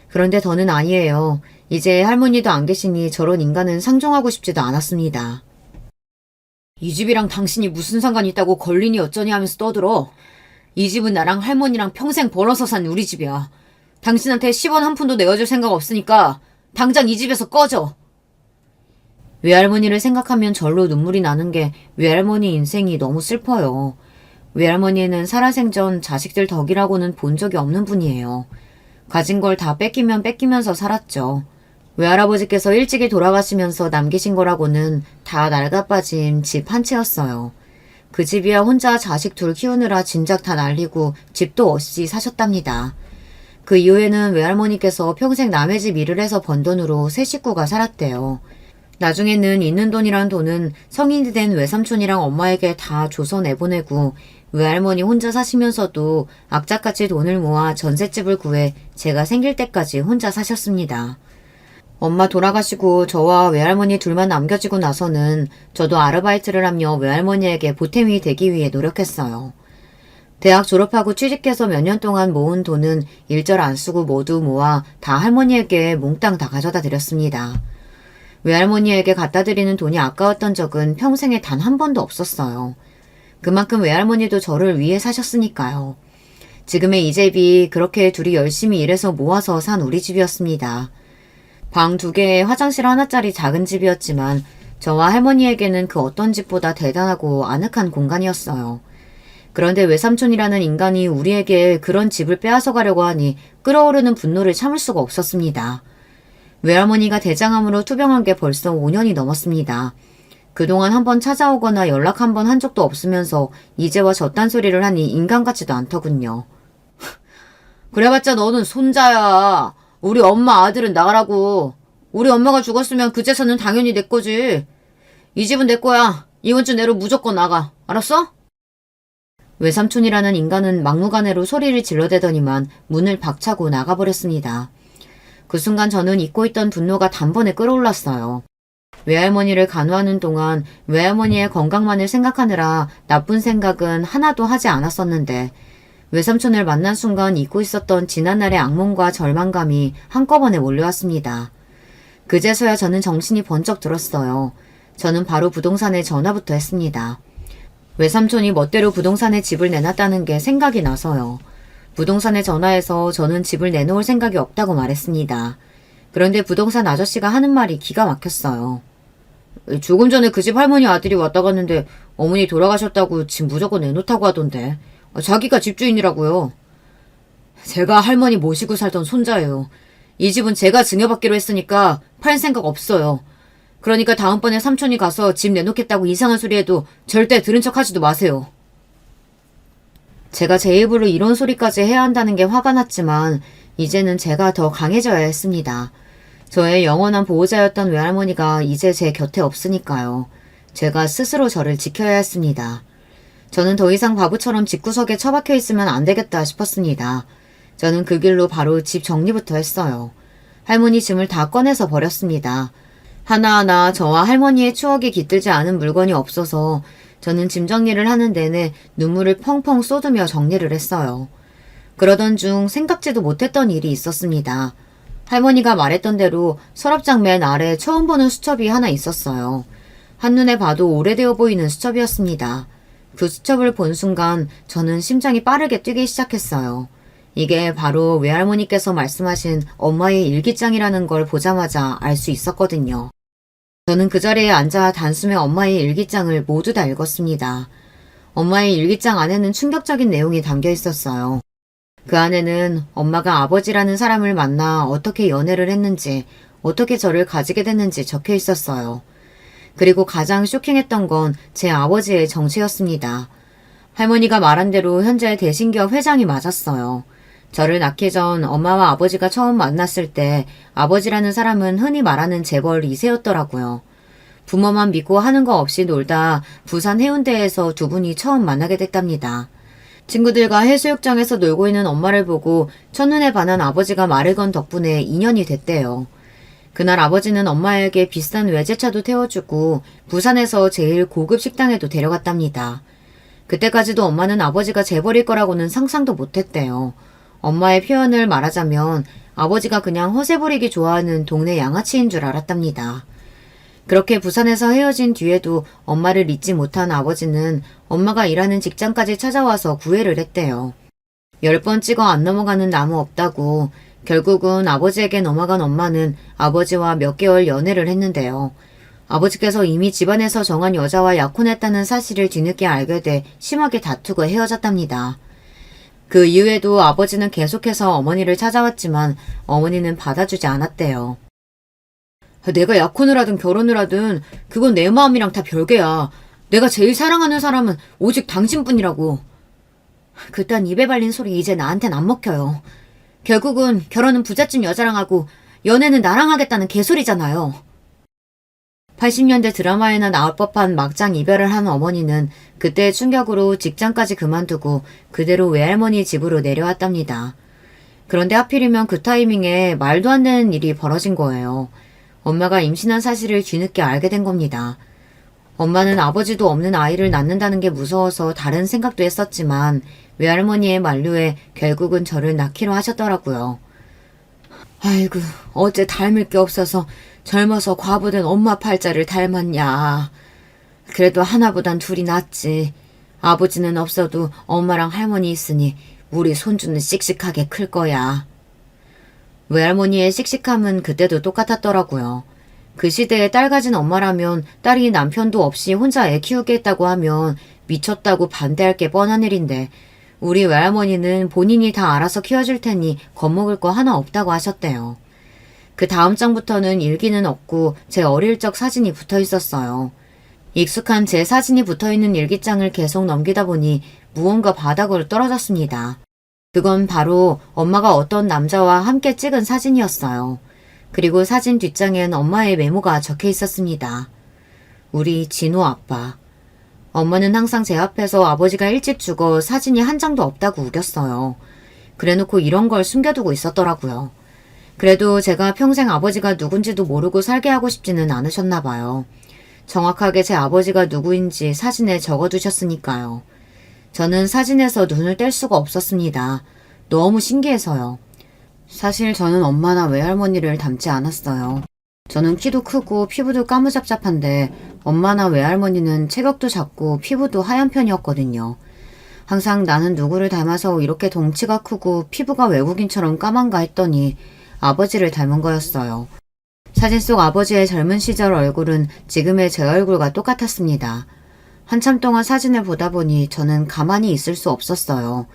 그런데 더는 아니에요. 이제 할머니도 안 계시니 저런 인간은 상종하고 싶지도 않았습니다. 이 집이랑 당신이 무슨 상관이 있다고 걸리니 어쩌니 하면서 떠들어. 이 집은 나랑 할머니랑 평생 벌어서 산 우리 집이야. 당신한테 10원 한 푼도 내어줄 생각 없으니까 당장 이 집에서 꺼져. 외할머니를 생각하면 절로 눈물이 나는 게 외할머니 인생이 너무 슬퍼요. 외할머니는 살아생전 자식들 덕이라고는 본 적이 없는 분이에요. 가진 걸 다 뺏기면 뺏기면서 살았죠. 외할아버지께서 일찍이 돌아가시면서 남기신 거라고는 다 낡아빠진 집 한 채였어요. 그 집이야 혼자 자식 둘 키우느라 진작 다 날리고 집도 없이 사셨답니다. 그 이후에는 외할머니께서 평생 남의 집 일을 해서 번 돈으로 세 식구가 살았대요. 나중에는 있는 돈이란 돈은 성인이 된 외삼촌이랑 엄마에게 다 줘서 내보내고 외할머니 혼자 사시면서도 악착같이 돈을 모아 전셋집을 구해 제가 생길 때까지 혼자 사셨습니다. 엄마 돌아가시고 저와 외할머니 둘만 남겨지고 나서는 저도 아르바이트를 하며 외할머니에게 보탬이 되기 위해 노력했어요. 대학 졸업하고 취직해서 몇 년 동안 모은 돈은 일절 안 쓰고 모두 모아 다 할머니에게 몽땅 다 가져다 드렸습니다. 외할머니에게 갖다 드리는 돈이 아까웠던 적은 평생에 단 한 번도 없었어요. 그만큼 외할머니도 저를 위해 사셨으니까요. 지금의 이 집이 그렇게 둘이 열심히 일해서 모아서 산 우리 집이었습니다. 방 2개에 화장실 하나짜리 작은 집이었지만 저와 할머니에게는 그 어떤 집보다 대단하고 아늑한 공간이었어요. 그런데 외삼촌이라는 인간이 우리에게 그런 집을 빼앗아 가려고 하니 끓어오르는 분노를 참을 수가 없었습니다. 외할머니가 대장암으로 투병한 게 벌써 5년이 넘었습니다. 그동안 한번 찾아오거나 연락 한번 한 적도 없으면서 이제와 저딴 소리를 하니 인간 같지도 않더군요. 그래봤자 너는 손자야. 우리 엄마 아들은 나가라고. 우리 엄마가 죽었으면 그 재산은 당연히 내 거지. 이 집은 내 거야. 이번 주 내로 무조건 나가. 알았어? 외삼촌이라는 인간은 막무가내로 소리를 질러대더니만 문을 박차고 나가버렸습니다. 그 순간 저는 잊고 있던 분노가 단번에 끌어올랐어요. 외할머니를 간호하는 동안 외할머니의 건강만을 생각하느라 나쁜 생각은 하나도 하지 않았었는데 외삼촌을 만난 순간 잊고 있었던 지난날의 악몽과 절망감이 한꺼번에 몰려왔습니다. 그제서야 저는 정신이 번쩍 들었어요. 저는 바로 부동산에 전화부터 했습니다. 외삼촌이 멋대로 부동산에 집을 내놨다는 게 생각이 나서요. 부동산에 전화해서 저는 집을 내놓을 생각이 없다고 말했습니다. 그런데 부동산 아저씨가 하는 말이 기가 막혔어요. 조금 전에 그 집 할머니 아들이 왔다 갔는데 어머니 돌아가셨다고 집 무조건 내놓다고 하던데. 자기가 집주인이라고요. 제가 할머니 모시고 살던 손자예요. 이 집은 제가 증여받기로 했으니까 팔 생각 없어요. 그러니까 다음번에 삼촌이 가서 집 내놓겠다고 이상한 소리 해도 절대 들은 척 하지도 마세요. 제가 제 입으로 이런 소리까지 해야 한다는 게 화가 났지만 이제는 제가 더 강해져야 했습니다. 저의 영원한 보호자였던 외할머니가 이제 제 곁에 없으니까요. 제가 스스로 저를 지켜야 했습니다. 저는 더 이상 바보처럼 집구석에 처박혀 있으면 안 되겠다 싶었습니다. 저는 그 길로 바로 집 정리부터 했어요. 할머니 짐을 다 꺼내서 버렸습니다. 하나하나 저와 할머니의 추억이 깃들지 않은 물건이 없어서 저는 짐 정리를 하는 내내 눈물을 펑펑 쏟으며 정리를 했어요. 그러던 중 생각지도 못했던 일이 있었습니다. 할머니가 말했던 대로 서랍장 맨 아래 처음 보는 수첩이 하나 있었어요. 한눈에 봐도 오래되어 보이는 수첩이었습니다. 그 수첩을 본 순간 저는 심장이 빠르게 뛰기 시작했어요. 이게 바로 외할머니께서 말씀하신 엄마의 일기장이라는 걸 보자마자 알 수 있었거든요. 저는 그 자리에 앉아 단숨에 엄마의 일기장을 모두 다 읽었습니다. 엄마의 일기장 안에는 충격적인 내용이 담겨 있었어요. 그 안에는 엄마가 아버지라는 사람을 만나 어떻게 연애를 했는지, 어떻게 저를 가지게 됐는지 적혀 있었어요. 그리고 가장 쇼킹했던 건 제 아버지의 정체였습니다. 할머니가 말한 대로 현재 대신기업 회장이 맞았어요. 저를 낳기 전 엄마와 아버지가 처음 만났을 때 아버지라는 사람은 흔히 말하는 재벌 2세였더라고요. 부모만 믿고 하는 거 없이 놀다 부산 해운대에서 두 분이 처음 만나게 됐답니다. 친구들과 해수욕장에서 놀고 있는 엄마를 보고 첫눈에 반한 아버지가 말을 건 덕분에 인연이 됐대요. 그날 아버지는 엄마에게 비싼 외제차도 태워주고 부산에서 제일 고급 식당에도 데려갔답니다. 그때까지도 엄마는 아버지가 재벌일 거라고는 상상도 못했대요. 엄마의 표현을 말하자면 아버지가 그냥 허세 부리기 좋아하는 동네 양아치인 줄 알았답니다. 그렇게 부산에서 헤어진 뒤에도 엄마를 잊지 못한 아버지는 엄마가 일하는 직장까지 찾아와서 구애를 했대요. 10번 찍어 안 넘어가는 나무 없다고. 결국은 아버지에게 넘어간 엄마는 아버지와 몇 개월 연애를 했는데요. 아버지께서 이미 집안에서 정한 여자와 약혼했다는 사실을 뒤늦게 알게 돼 심하게 다투고 헤어졌답니다. 그 이후에도 아버지는 계속해서 어머니를 찾아왔지만 어머니는 받아주지 않았대요. 내가 약혼을 하든 결혼을 하든 그건 내 마음이랑 다 별개야. 내가 제일 사랑하는 사람은 오직 당신뿐이라고. 그딴 입에 발린 소리 이제 나한텐 안 먹혀요. 결국은 결혼은 부잣집 여자랑 하고 연애는 나랑 하겠다는 개소리잖아요. 80년대 드라마에나 나올 법한 막장 이별을 한 어머니는 그때의 충격으로 직장까지 그만두고 그대로 외할머니 집으로 내려왔답니다. 그런데 하필이면 그 타이밍에 말도 안 되는 일이 벌어진 거예요. 엄마가 임신한 사실을 뒤늦게 알게 된 겁니다. 엄마는 아버지도 없는 아이를 낳는다는 게 무서워서 다른 생각도 했었지만 외할머니의 만류에 결국은 저를 낳기로 하셨더라고요. 아이고, 어째 닮을 게 없어서 젊어서 과부된 엄마 팔자를 닮았냐. 그래도 하나보단 둘이 낫지. 아버지는 없어도 엄마랑 할머니 있으니 우리 손주는 씩씩하게 클 거야. 외할머니의 씩씩함은 그때도 똑같았더라고요. 그 시대에 딸 가진 엄마라면 딸이 남편도 없이 혼자 애 키우겠다고 하면 미쳤다고 반대할 게 뻔한 일인데 우리 외할머니는 본인이 다 알아서 키워줄 테니 겁먹을 거 하나 없다고 하셨대요. 그 다음 장부터는 일기는 없고 제 어릴 적 사진이 붙어 있었어요. 익숙한 제 사진이 붙어있는 일기장을 계속 넘기다 보니 무언가 바닥으로 떨어졌습니다. 그건 바로 엄마가 어떤 남자와 함께 찍은 사진이었어요. 그리고 사진 뒷장엔 엄마의 메모가 적혀 있었습니다. 우리 진호 아빠. 엄마는 항상 제 앞에서 아버지가 일찍 죽어 사진이 한 장도 없다고 우겼어요. 그래놓고 이런 걸 숨겨두고 있었더라고요. 그래도 제가 평생 아버지가 누군지도 모르고 살게 하고 싶지는 않으셨나 봐요. 정확하게 제 아버지가 누구인지 사진에 적어두셨으니까요. 저는 사진에서 눈을 뗄 수가 없었습니다. 너무 신기해서요. 사실 저는 엄마나 외할머니를 닮지 않았어요. 저는 키도 크고 피부도 까무잡잡한데 엄마나 외할머니는 체격도 작고 피부도 하얀 편이었거든요. 항상 나는 누구를 닮아서 이렇게 덩치가 크고 피부가 외국인처럼 까만가 했더니 아버지를 닮은 거였어요. 사진 속 아버지의 젊은 시절 얼굴은 지금의 제 얼굴과 똑같았습니다. 한참 동안 사진을 보다 보니 저는 가만히 있을 수 없었어요.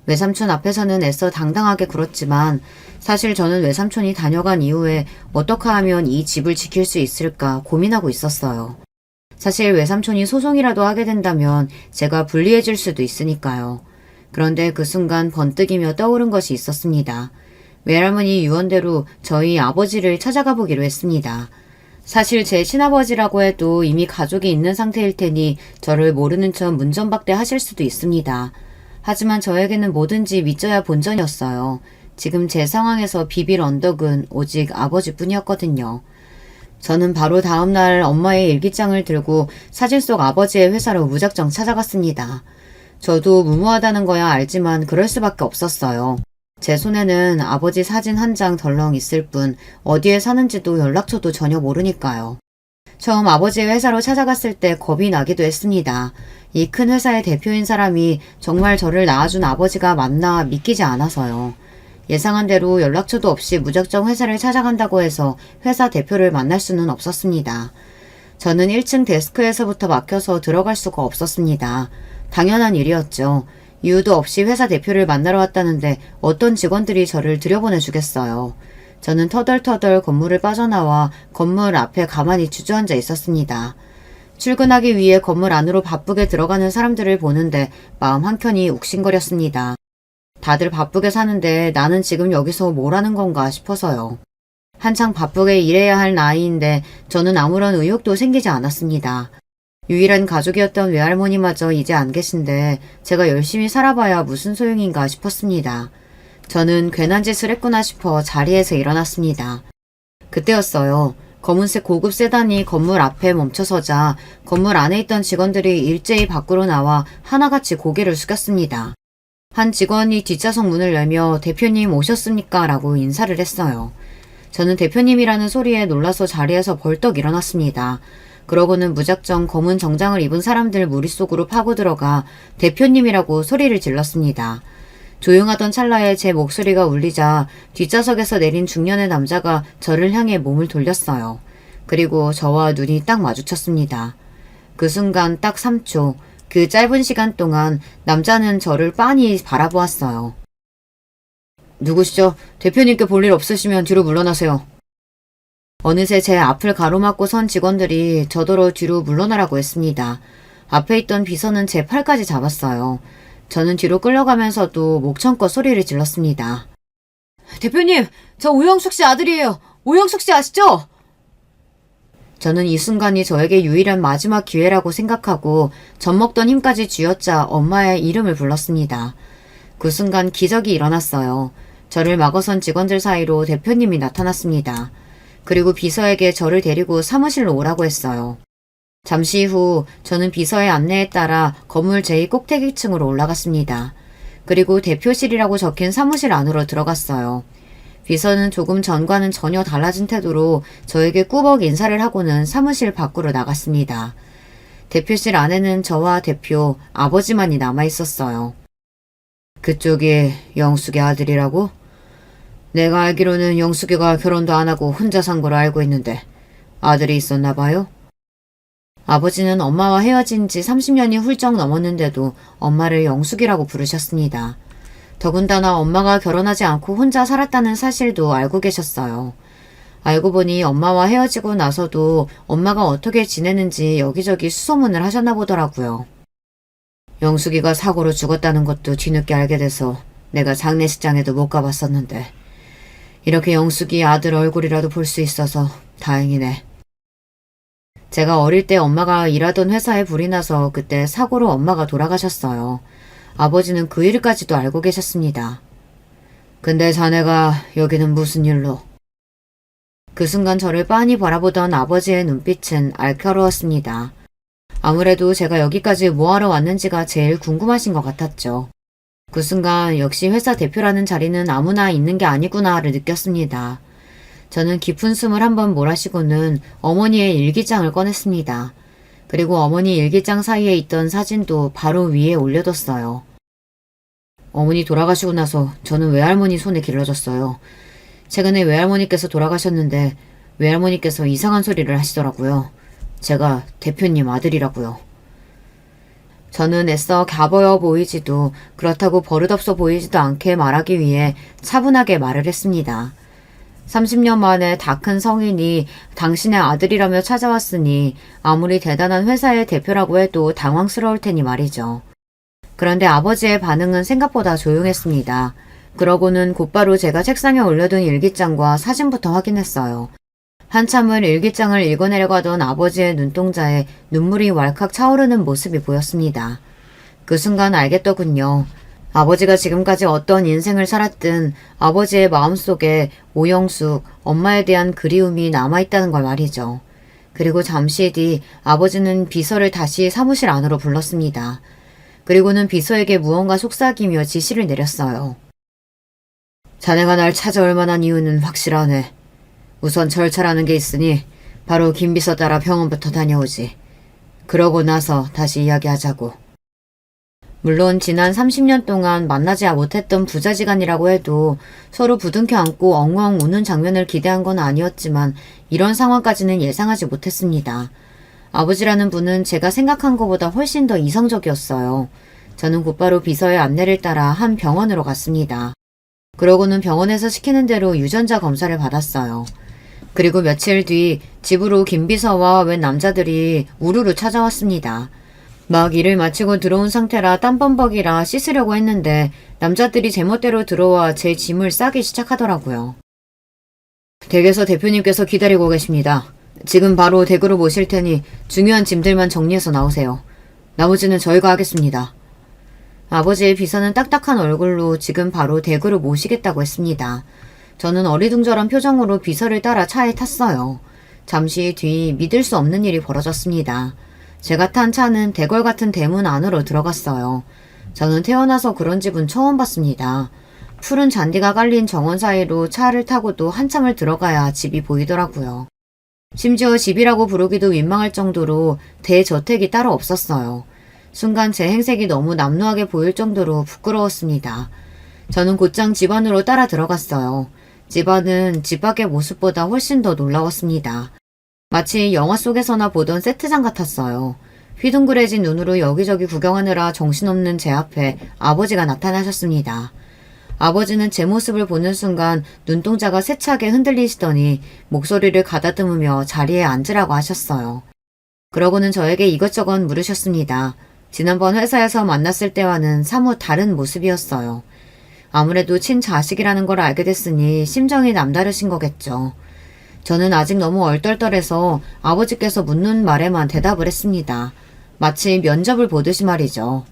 외삼촌 앞에서는 애써 당당하게 굴었지만 사실 저는 외삼촌이 다녀간 이후에 어떻게 하면 이 집을 지킬 수 있을까 고민하고 있었어요. 사실 외삼촌이 소송이라도 하게 된다면 제가 불리해질 수도 있으니까요. 그런데 그 순간 번뜩이며 떠오른 것이 있었습니다. 외할머니 유언대로 저희 아버지를 찾아가 보기로 했습니다. 사실 제 친아버지라고 해도 이미 가족이 있는 상태일 테니 저를 모르는 척 문전박대 하실 수도 있습니다. 하지만 저에게는 뭐든지 믿져야 본전이었어요. 지금 제 상황에서 비빌 언덕은 오직 아버지뿐이었거든요. 저는 바로 다음날 엄마의 일기장을 들고 사진 속 아버지의 회사로 무작정 찾아갔습니다. 저도 무모하다는 거야 알지만 그럴 수밖에 없었어요. 제 손에는 아버지 사진 한 장 덜렁 있을 뿐 어디에 사는지도 연락처도 전혀 모르니까요. 처음 아버지의 회사로 찾아갔을 때 겁이 나기도 했습니다. 이 큰 회사의 대표인 사람이 정말 저를 낳아준 아버지가 맞나 믿기지 않아서요. 예상한 대로 연락처도 없이 무작정 회사를 찾아간다고 해서 회사 대표를 만날 수는 없었습니다. 저는 1층 데스크에서부터 막혀서 들어갈 수가 없었습니다. 당연한 일이었죠. 이유도 없이 회사 대표를 만나러 왔다는데 어떤 직원들이 저를 들여보내주겠어요. 저는 터덜터덜 건물을 빠져나와 건물 앞에 가만히 주저앉아 있었습니다. 출근하기 위해 건물 안으로 바쁘게 들어가는 사람들을 보는데 마음 한켠이 욱신거렸습니다. 다들 바쁘게 사는데 나는 지금 여기서 뭘 하는 건가 싶어서요. 한창 바쁘게 일해야 할 나이인데 저는 아무런 의욕도 생기지 않았습니다. 유일한 가족이었던 외할머니마저 이제 안 계신데 제가 열심히 살아봐야 무슨 소용인가 싶었습니다. 저는 괜한 짓을 했구나 싶어 자리에서 일어났습니다. 그때였어요. 검은색 고급 세단이 건물 앞에 멈춰서자 건물 안에 있던 직원들이 일제히 밖으로 나와 하나같이 고개를 숙였습니다. 한 직원이 뒷좌석 문을 열며 대표님 오셨습니까? 라고 인사를 했어요. 저는 대표님이라는 소리에 놀라서 자리에서 벌떡 일어났습니다. 그러고는 무작정 검은 정장을 입은 사람들 무리 속으로 파고 들어가 대표님이라고 소리를 질렀습니다. 조용하던 찰나에 제 목소리가 울리자 뒷좌석에서 내린 중년의 남자가 저를 향해 몸을 돌렸어요. 그리고 저와 눈이 딱 마주쳤습니다. 그 순간 딱 3초, 그 짧은 시간 동안 남자는 저를 빤히 바라보았어요. 누구시죠? 대표님께 볼 일 없으시면 뒤로 물러나세요. 어느새 제 앞을 가로막고 선 직원들이 저더러 뒤로 물러나라고 했습니다. 앞에 있던 비서는 제 팔까지 잡았어요. 저는 뒤로 끌려가면서도 목청껏 소리를 질렀습니다. 대표님, 저 오영숙 씨 아들이에요. 오영숙 씨 아시죠? 저는 이 순간이 저에게 유일한 마지막 기회라고 생각하고 젖먹던 힘까지 쥐어짜 엄마의 이름을 불렀습니다. 그 순간 기적이 일어났어요. 저를 막아선 직원들 사이로 대표님이 나타났습니다. 그리고 비서에게 저를 데리고 사무실로 오라고 했어요. 잠시 후 저는 비서의 안내에 따라 건물 제2 꼭대기층으로 올라갔습니다. 그리고 대표실이라고 적힌 사무실 안으로 들어갔어요. 비서는 조금 전과는 전혀 달라진 태도로 저에게 꾸벅 인사를 하고는 사무실 밖으로 나갔습니다. 대표실 안에는 저와 대표, 아버지만이 남아있었어요. 그쪽이 영숙의 아들이라고? 내가 알기로는 영숙이가 결혼도 안 하고 혼자 산 걸로 알고 있는데 아들이 있었나 봐요? 아버지는 엄마와 헤어진 지 30년이 훌쩍 넘었는데도 엄마를 영숙이라고 부르셨습니다. 더군다나 엄마가 결혼하지 않고 혼자 살았다는 사실도 알고 계셨어요. 알고 보니 엄마와 헤어지고 나서도 엄마가 어떻게 지내는지 여기저기 수소문을 하셨나 보더라고요. 영숙이가 사고로 죽었다는 것도 뒤늦게 알게 돼서 내가 장례식장에도 못 가봤었는데 이렇게 영숙이 아들 얼굴이라도 볼 수 있어서 다행이네. 제가 어릴 때 엄마가 일하던 회사에 불이 나서 그때 사고로 엄마가 돌아가셨어요. 아버지는 그 일까지도 알고 계셨습니다. 근데 자네가 여기는 무슨 일로? 그 순간 저를 빤히 바라보던 아버지의 눈빛은 알카로웠습니다. 아무래도 제가 여기까지 뭐하러 왔는지가 제일 궁금하신 것 같았죠. 그 순간 역시 회사 대표라는 자리는 아무나 있는 게 아니구나를 느꼈습니다. 저는 깊은 숨을 한번 몰아쉬고는 어머니의 일기장을 꺼냈습니다. 그리고 어머니 일기장 사이에 있던 사진도 바로 위에 올려뒀어요. 어머니 돌아가시고 나서 저는 외할머니 손에 길러졌어요. 최근에 외할머니께서 돌아가셨는데 외할머니께서 이상한 소리를 하시더라고요. 제가 대표님 아들이라고요. 저는 애써 갸보여 보이지도 그렇다고 버릇없어 보이지도 않게 말하기 위해 차분하게 말을 했습니다. 30년 만에 다 큰 성인이 당신의 아들이라며 찾아왔으니 아무리 대단한 회사의 대표라고 해도 당황스러울 테니 말이죠. 그런데 아버지의 반응은 생각보다 조용했습니다. 그러고는 곧바로 제가 책상에 올려둔 일기장과 사진부터 확인했어요. 한참을 일기장을 읽어내려고 하던 아버지의 눈동자에 눈물이 왈칵 차오르는 모습이 보였습니다. 그 순간 알겠더군요. 아버지가 지금까지 어떤 인생을 살았든 아버지의 마음속에 오영숙, 엄마에 대한 그리움이 남아있다는 걸 말이죠. 그리고 잠시 뒤 아버지는 비서를 다시 사무실 안으로 불렀습니다. 그리고는 비서에게 무언가 속삭이며 지시를 내렸어요. 자네가 날 찾아올 만한 이유는 확실하네. 우선 절차라는 게 있으니 바로 김 비서 따라 병원부터 다녀오지. 그러고 나서 다시 이야기하자고. 물론 지난 30년 동안 만나지 못했던 부자지간이라고 해도 서로 부둥켜 안고 엉엉 우는 장면을 기대한 건 아니었지만 이런 상황까지는 예상하지 못했습니다. 아버지라는 분은 제가 생각한 것보다 훨씬 더 이성적이었어요. 저는 곧바로 비서의 안내를 따라 한 병원으로 갔습니다. 그러고는 병원에서 시키는 대로 유전자 검사를 받았어요. 그리고 며칠 뒤 집으로 김 비서와 웬 남자들이 우르르 찾아왔습니다. 막 일을 마치고 들어온 상태라 땀범벅이라 씻으려고 했는데 남자들이 제멋대로 들어와 제 짐을 싸기 시작하더라고요. 댁에서 대표님께서 기다리고 계십니다. 지금 바로 댁으로 모실 테니 중요한 짐들만 정리해서 나오세요. 나머지는 저희가 하겠습니다. 아버지의 비서는 딱딱한 얼굴로 지금 바로 댁으로 모시겠다고 했습니다. 저는 어리둥절한 표정으로 비서를 따라 차에 탔어요. 잠시 뒤 믿을 수 없는 일이 벌어졌습니다. 제가 탄 차는 대궐 같은 대문 안으로 들어갔어요. 저는 태어나서 그런 집은 처음 봤습니다. 푸른 잔디가 깔린 정원 사이로 차를 타고도 한참을 들어가야 집이 보이더라고요. 심지어 집이라고 부르기도 민망할 정도로 대저택이 따로 없었어요. 순간 제 행색이 너무 남루하게 보일 정도로 부끄러웠습니다. 저는 곧장 집 안으로 따라 들어갔어요. 집 안은 집 밖의 모습보다 훨씬 더 놀라웠습니다. 마치 영화 속에서나 보던 세트장 같았어요. 휘둥그레진 눈으로 여기저기 구경하느라 정신없는 제 앞에 아버지가 나타나셨습니다. 아버지는 제 모습을 보는 순간 눈동자가 세차게 흔들리시더니 목소리를 가다듬으며 자리에 앉으라고 하셨어요. 그러고는 저에게 이것저것 물으셨습니다. 지난번 회사에서 만났을 때와는 사뭇 다른 모습이었어요. 아무래도 친자식이라는 걸 알게 됐으니 심정이 남다르신 거겠죠. 저는 아직 너무 얼떨떨해서 아버지께서 묻는 말에만 대답을 했습니다. 마치 면접을 보듯이 말이죠.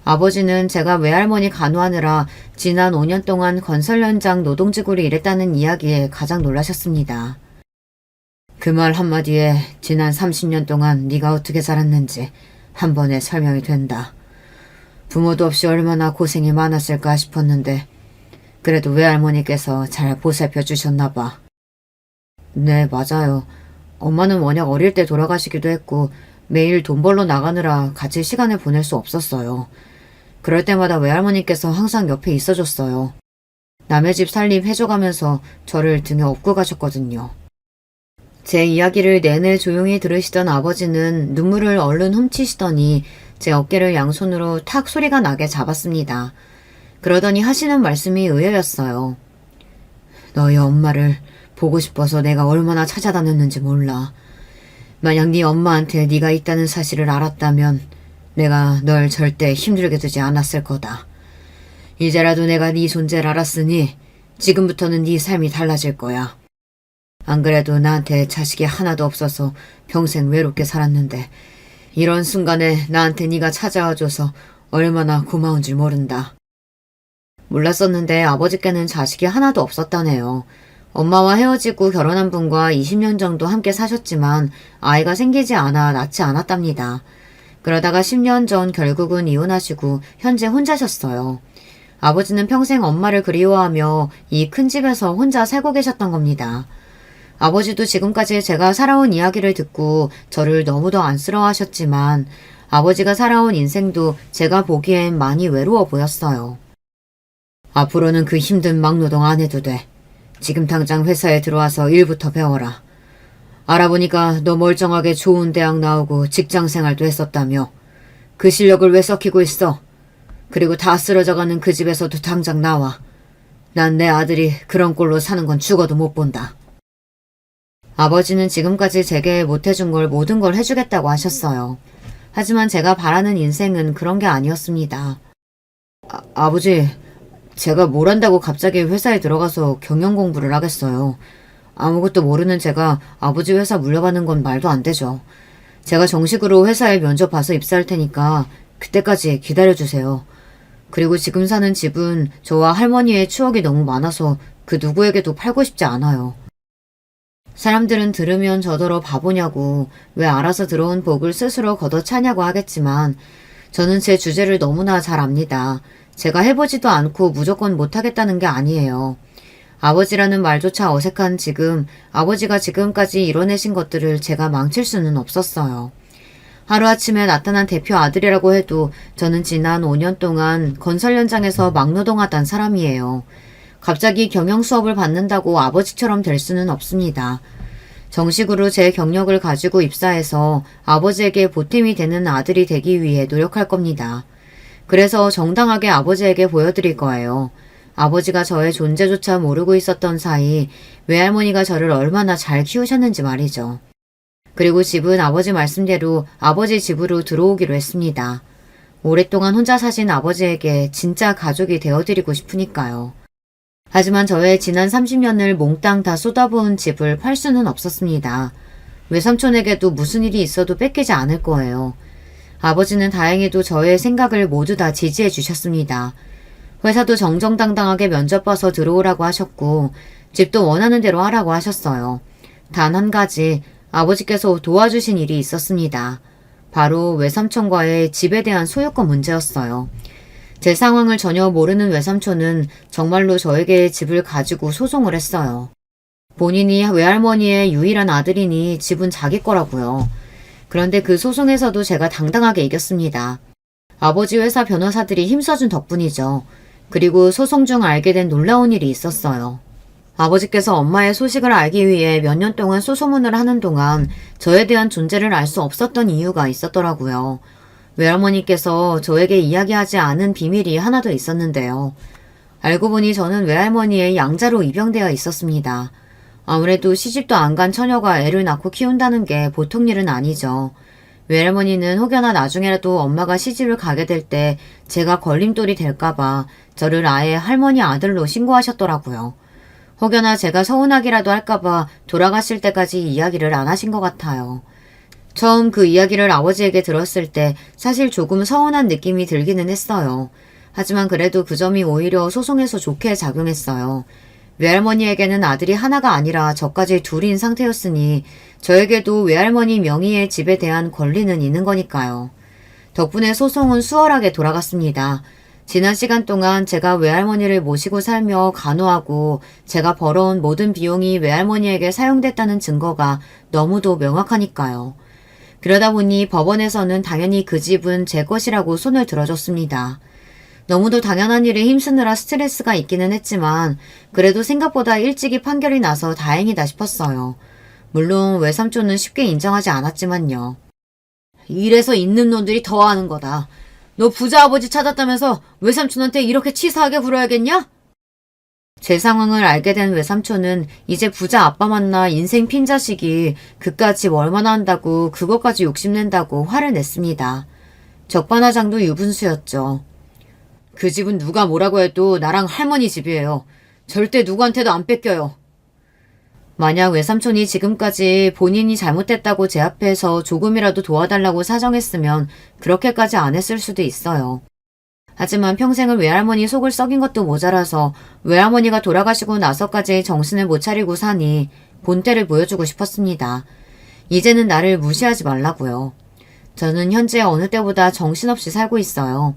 아버지는 제가 외할머니 간호하느라 지난 5년 동안 건설 현장 노동직으로 일했다는 이야기에 가장 놀라셨습니다. 그 말 한마디에 지난 30년 동안 네가 어떻게 살았는지 한 번에 설명이 된다. 부모도 없이 얼마나 고생이 많았을까 싶었는데 그래도 외할머니께서 잘 보살펴 주셨나 봐. 네, 맞아요. 엄마는 워낙 어릴 때 돌아가시기도 했고 매일 돈 벌러 나가느라 같이 시간을 보낼 수 없었어요. 그럴 때마다 외할머니께서 항상 옆에 있어줬어요. 남의 집 살림 해줘가면서 저를 등에 업고 가셨거든요. 제 이야기를 내내 조용히 들으시던 아버지는 눈물을 얼른 훔치시더니 제 어깨를 양손으로 탁 소리가 나게 잡았습니다. 그러더니 하시는 말씀이 의외였어요. 너희 엄마를 보고 싶어서 내가 얼마나 찾아다녔는지 몰라. 만약 네 엄마한테 네가 있다는 사실을 알았다면 내가 널 절대 힘들게 두지 않았을 거다. 이제라도 내가 네 존재를 알았으니 지금부터는 네 삶이 달라질 거야. 안 그래도 나한테 자식이 하나도 없어서 평생 외롭게 살았는데 이런 순간에 나한테 네가 찾아와줘서 얼마나 고마운 줄 모른다. 몰랐었는데 아버지께는 자식이 하나도 없었다네요. 엄마와 헤어지고 결혼한 분과 20년 정도 함께 사셨지만 아이가 생기지 않아 낳지 않았답니다. 그러다가 10년 전 결국은 이혼하시고 현재 혼자셨어요. 아버지는 평생 엄마를 그리워하며 이 큰 집에서 혼자 살고 계셨던 겁니다. 아버지도 지금까지 제가 살아온 이야기를 듣고 저를 너무도 안쓰러워하셨지만 아버지가 살아온 인생도 제가 보기엔 많이 외로워 보였어요. 앞으로는 그 힘든 막노동 안 해도 돼. 지금 당장 회사에 들어와서 일부터 배워라. 알아보니까 너 멀쩡하게 좋은 대학 나오고 직장 생활도 했었다며. 그 실력을 왜 썩히고 있어? 그리고 다 쓰러져가는 그 집에서도 당장 나와. 난 내 아들이 그런 꼴로 사는 건 죽어도 못 본다. 아버지는 지금까지 제게 못해준 걸 모든 걸 해주겠다고 하셨어요. 하지만 제가 바라는 인생은 그런 게 아니었습니다. 아버지, 제가 뭘 한다고 갑자기 회사에 들어가서 경영 공부를 하겠어요. 아무것도 모르는 제가 아버지 회사 물려받는 건 말도 안 되죠. 제가 정식으로 회사에 면접 봐서 입사할 테니까 그때까지 기다려주세요. 그리고 지금 사는 집은 저와 할머니의 추억이 너무 많아서 그 누구에게도 팔고 싶지 않아요. 사람들은 들으면 저더러 바보냐고 왜 알아서 들어온 복을 스스로 걷어차냐고 하겠지만 저는 제 주제를 너무나 잘 압니다. 제가 해보지도 않고 무조건 못하겠다는 게 아니에요. 아버지라는 말조차 어색한 지금 아버지가 지금까지 이뤄내신 것들을 제가 망칠 수는 없었어요. 하루아침에 나타난 대표 아들이라고 해도 저는 지난 5년 동안 건설 현장에서 막노동하던 사람이에요. 갑자기 경영 수업을 받는다고 아버지처럼 될 수는 없습니다. 정식으로 제 경력을 가지고 입사해서 아버지에게 보탬이 되는 아들이 되기 위해 노력할 겁니다. 그래서 정당하게 아버지에게 보여드릴 거예요. 아버지가 저의 존재조차 모르고 있었던 사이 외할머니가 저를 얼마나 잘 키우셨는지 말이죠. 그리고 집은 아버지 말씀대로 아버지 집으로 들어오기로 했습니다. 오랫동안 혼자 사신 아버지에게 진짜 가족이 되어드리고 싶으니까요. 하지만 저의 지난 30년을 몽땅 다 쏟아부은 집을 팔 수는 없었습니다. 외삼촌에게도 무슨 일이 있어도 뺏기지 않을 거예요. 아버지는 다행히도 저의 생각을 모두 다 지지해 주셨습니다. 회사도 정정당당하게 면접 봐서 들어오라고 하셨고 집도 원하는 대로 하라고 하셨어요. 단 한 가지 아버지께서 도와주신 일이 있었습니다. 바로 외삼촌과의 집에 대한 소유권 문제였어요. 제 상황을 전혀 모르는 외삼촌은 정말로 저에게 집을 가지고 소송을 했어요. 본인이 외할머니의 유일한 아들이니 집은 자기 거라고요. 그런데 그 소송에서도 제가 당당하게 이겼습니다. 아버지 회사 변호사들이 힘써준 덕분이죠. 그리고 소송 중 알게 된 놀라운 일이 있었어요. 아버지께서 엄마의 소식을 알기 위해 몇 년 동안 소소문을 하는 동안 저에 대한 존재를 알 수 없었던 이유가 있었더라고요. 외할머니께서 저에게 이야기하지 않은 비밀이 하나 더 있었는데요. 알고 보니 저는 외할머니의 양자로 입양되어 있었습니다. 아무래도 시집도 안 간 처녀가 애를 낳고 키운다는 게 보통 일은 아니죠. 외할머니는 혹여나 나중에라도 엄마가 시집을 가게 될 때 제가 걸림돌이 될까봐 저를 아예 할머니 아들로 신고하셨더라고요. 혹여나 제가 서운하기라도 할까봐 돌아가실 때까지 이야기를 안 하신 것 같아요. 처음 그 이야기를 아버지에게 들었을 때 사실 조금 서운한 느낌이 들기는 했어요. 하지만 그래도 그 점이 오히려 소송에서 좋게 작용했어요. 외할머니에게는 아들이 하나가 아니라 저까지 둘인 상태였으니 저에게도 외할머니 명의의 집에 대한 권리는 있는 거니까요. 덕분에 소송은 수월하게 돌아갔습니다. 지난 시간 동안 제가 외할머니를 모시고 살며 간호하고 제가 벌어온 모든 비용이 외할머니에게 사용됐다는 증거가 너무도 명확하니까요. 그러다 보니 법원에서는 당연히 그 집은 제 것이라고 손을 들어줬습니다. 너무도 당연한 일에 힘쓰느라 스트레스가 있기는 했지만 그래도 생각보다 일찍이 판결이 나서 다행이다 싶었어요. 물론 외삼촌은 쉽게 인정하지 않았지만요. 이래서 있는 놈들이 더 하는 거다. 너 부자 아버지 찾았다면서 외삼촌한테 이렇게 치사하게 굴어야겠냐? 제 상황을 알게 된 외삼촌은 이제 부자 아빠 만나 인생 핀자식이 그깟 집 얼마나 한다고 그것까지 욕심낸다고 화를 냈습니다. 적반하장도 유분수였죠. 그 집은 누가 뭐라고 해도 나랑 할머니 집이에요. 절대 누구한테도 안 뺏겨요. 만약 외삼촌이 지금까지 본인이 잘못했다고 제 앞에서 조금이라도 도와달라고 사정했으면 그렇게까지 안 했을 수도 있어요. 하지만 평생을 외할머니 속을 썩인 것도 모자라서 외할머니가 돌아가시고 나서까지 정신을 못 차리고 사니 본때를 보여주고 싶었습니다. 이제는 나를 무시하지 말라고요. 저는 현재 어느 때보다 정신없이 살고 있어요.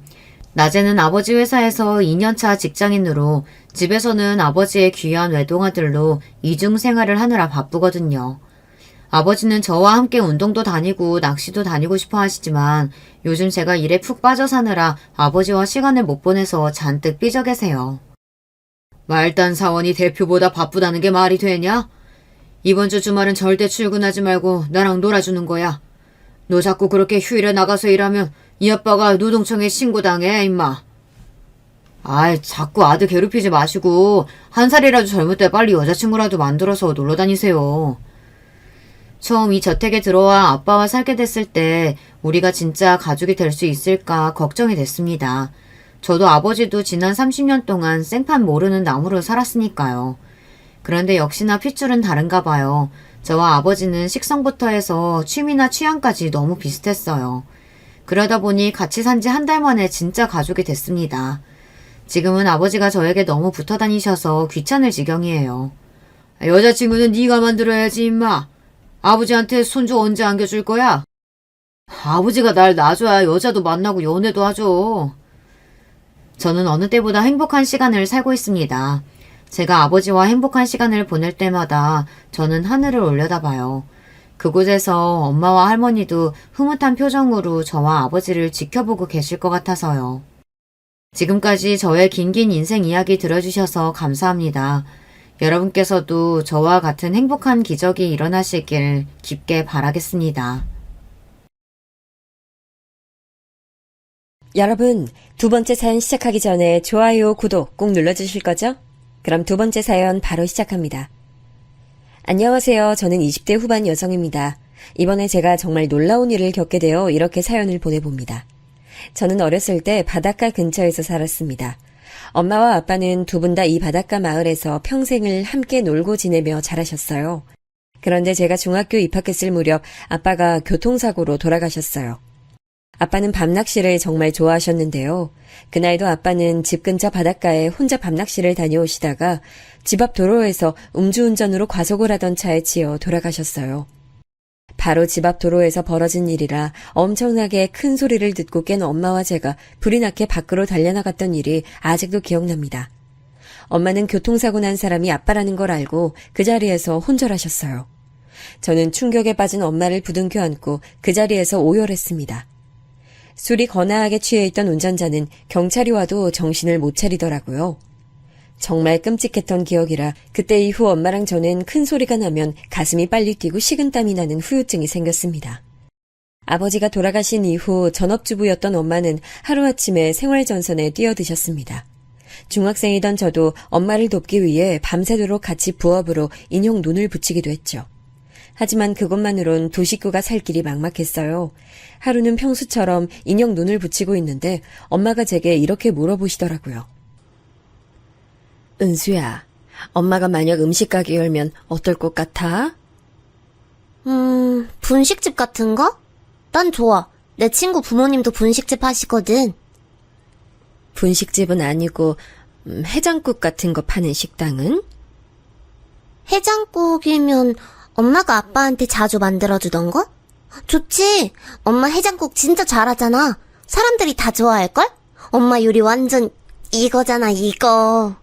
낮에는 아버지 회사에서 2년차 직장인으로 집에서는 아버지의 귀한 외동아들로 이중 생활을 하느라 바쁘거든요. 아버지는 저와 함께 운동도 다니고 낚시도 다니고 싶어 하시지만 요즘 제가 일에 푹 빠져 사느라 아버지와 시간을 못 보내서 잔뜩 삐져 계세요. 말단 사원이 대표보다 바쁘다는 게 말이 되냐? 이번 주 주말은 절대 출근하지 말고 나랑 놀아주는 거야. 너 자꾸 그렇게 휴일에 나가서 일하면 이 아빠가 노동청에 신고당해 임마. 아이 자꾸 아들 괴롭히지 마시고 한 살이라도 젊을 때 빨리 여자친구라도 만들어서 놀러 다니세요. 처음 이 저택에 들어와 아빠와 살게 됐을 때 우리가 진짜 가족이 될 수 있을까 걱정이 됐습니다. 저도 아버지도 지난 30년 동안 생판 모르는 나무로 살았으니까요. 그런데 역시나 핏줄은 다른가 봐요. 저와 아버지는 식성부터 해서 취미나 취향까지 너무 비슷했어요. 그러다 보니 같이 산 지 한 달 만에 진짜 가족이 됐습니다. 지금은 아버지가 저에게 너무 붙어 다니셔서 귀찮을 지경이에요. 여자친구는 네가 만들어야지 임마. 아버지한테 손주 언제 안겨줄 거야? 아버지가 날 놔줘야 여자도 만나고 연애도 하죠. 저는 어느 때보다 행복한 시간을 살고 있습니다. 제가 아버지와 행복한 시간을 보낼 때마다 저는 하늘을 올려다봐요. 그곳에서 엄마와 할머니도 흐뭇한 표정으로 저와 아버지를 지켜보고 계실 것 같아서요. 지금까지 저의 긴긴 인생 이야기 들어주셔서 감사합니다. 여러분께서도 저와 같은 행복한 기적이 일어나시길 깊게 바라겠습니다. 여러분, 두 번째 사연 시작하기 전에 좋아요, 구독 꼭 눌러주실 거죠? 그럼 두 번째 사연 바로 시작합니다. 안녕하세요. 저는 20대 후반 여성입니다. 이번에 제가 정말 놀라운 일을 겪게 되어 이렇게 사연을 보내봅니다. 저는 어렸을 때 바닷가 근처에서 살았습니다. 엄마와 아빠는 두 분 다 이 바닷가 마을에서 평생을 함께 놀고 지내며 자라셨어요. 그런데 제가 중학교 입학했을 무렵 아빠가 교통사고로 돌아가셨어요. 아빠는 밤낚시를 정말 좋아하셨는데요. 그날도 아빠는 집 근처 바닷가에 혼자 밤낚시를 다녀오시다가 집 앞 도로에서 음주운전으로 과속을 하던 차에 치여 돌아가셨어요. 바로 집 앞 도로에서 벌어진 일이라 엄청나게 큰 소리를 듣고 깬 엄마와 제가 불이 나게 밖으로 달려나갔던 일이 아직도 기억납니다. 엄마는 교통사고 난 사람이 아빠라는 걸 알고 그 자리에서 혼절하셨어요. 저는 충격에 빠진 엄마를 부둥켜 안고 그 자리에서 오열했습니다. 술이 거나하게 취해 있던 운전자는 경찰이 와도 정신을 못 차리더라고요. 정말 끔찍했던 기억이라 그때 이후 엄마랑 저는 큰 소리가 나면 가슴이 빨리 뛰고 식은땀이 나는 후유증이 생겼습니다. 아버지가 돌아가신 이후 전업주부였던 엄마는 하루아침에 생활전선에 뛰어드셨습니다. 중학생이던 저도 엄마를 돕기 위해 밤새도록 같이 부업으로 인형 눈을 붙이기도 했죠. 하지만 그것만으론 두 식구가 살 길이 막막했어요. 하루는 평소처럼 인형 눈을 붙이고 있는데 엄마가 제게 이렇게 물어보시더라고요. 은수야, 엄마가 만약 음식 가게 열면 어떨 것 같아? 분식집 같은 거? 난 좋아. 내 친구 부모님도 분식집 하시거든. 분식집은 아니고 해장국 같은 거 파는 식당은? 해장국이면 엄마가 아빠한테 자주 만들어주던 거? 좋지. 엄마 해장국 진짜 잘하잖아. 사람들이 다 좋아할걸? 엄마 요리 완전 이거잖아, 이거.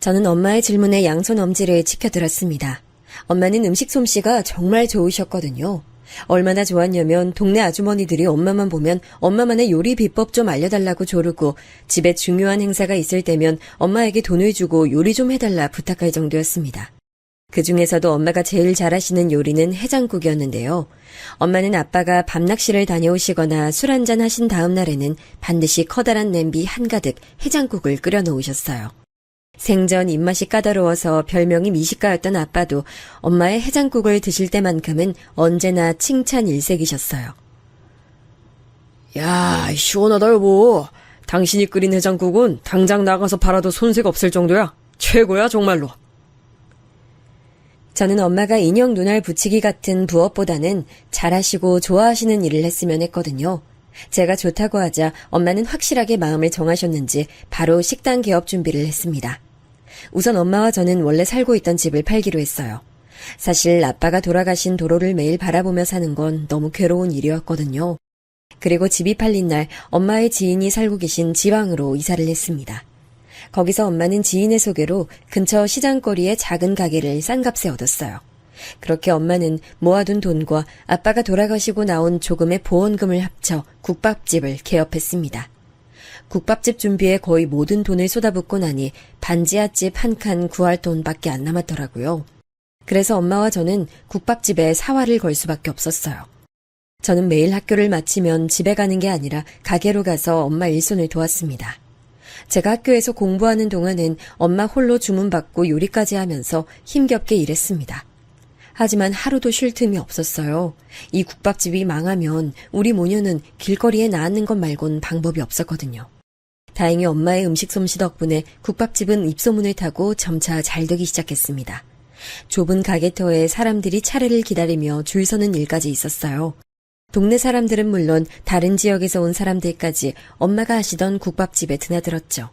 저는 엄마의 질문에 양손 엄지를 치켜들었습니다. 엄마는 음식 솜씨가 정말 좋으셨거든요. 얼마나 좋았냐면 동네 아주머니들이 엄마만 보면 엄마만의 요리 비법 좀 알려달라고 조르고 집에 중요한 행사가 있을 때면 엄마에게 돈을 주고 요리 좀 해달라 부탁할 정도였습니다. 그 중에서도 엄마가 제일 잘하시는 요리는 해장국이었는데요. 엄마는 아빠가 밤낚시를 다녀오시거나 술 한잔 하신 다음 날에는 반드시 커다란 냄비 한가득 해장국을 끓여 놓으셨어요. 생전 입맛이 까다로워서 별명이 미식가였던 아빠도 엄마의 해장국을 드실 때만큼은 언제나 칭찬 일색이셨어요. 야, 시원하다 여보. 당신이 끓인 해장국은 당장 나가서 팔아도 손색 없을 정도야. 최고야 정말로. 저는 엄마가 인형 눈알 붙이기 같은 부업보다는 잘하시고 좋아하시는 일을 했으면 했거든요. 제가 좋다고 하자 엄마는 확실하게 마음을 정하셨는지 바로 식당 개업 준비를 했습니다. 우선 엄마와 저는 원래 살고 있던 집을 팔기로 했어요. 사실 아빠가 돌아가신 도로를 매일 바라보며 사는 건 너무 괴로운 일이었거든요. 그리고 집이 팔린 날 엄마의 지인이 살고 계신 지방으로 이사를 했습니다. 거기서 엄마는 지인의 소개로 근처 시장거리에 작은 가게를 싼 값에 얻었어요. 그렇게 엄마는 모아둔 돈과 아빠가 돌아가시고 나온 조금의 보험금을 합쳐 국밥집을 개업했습니다. 국밥집 준비에 거의 모든 돈을 쏟아붓고 나니 반지하집 한 칸 구할 돈밖에 안 남았더라고요. 그래서 엄마와 저는 국밥집에 사활을 걸 수밖에 없었어요. 저는 매일 학교를 마치면 집에 가는 게 아니라 가게로 가서 엄마 일손을 도왔습니다. 제가 학교에서 공부하는 동안은 엄마 홀로 주문받고 요리까지 하면서 힘겹게 일했습니다. 하지만 하루도 쉴 틈이 없었어요. 이 국밥집이 망하면 우리 모녀는 길거리에 나앉는 것 말곤 방법이 없었거든요. 다행히 엄마의 음식 솜씨 덕분에 국밥집은 입소문을 타고 점차 잘 되기 시작했습니다. 좁은 가게터에 사람들이 차례를 기다리며 줄 서는 일까지 있었어요. 동네 사람들은 물론 다른 지역에서 온 사람들까지 엄마가 하시던 국밥집에 드나들었죠.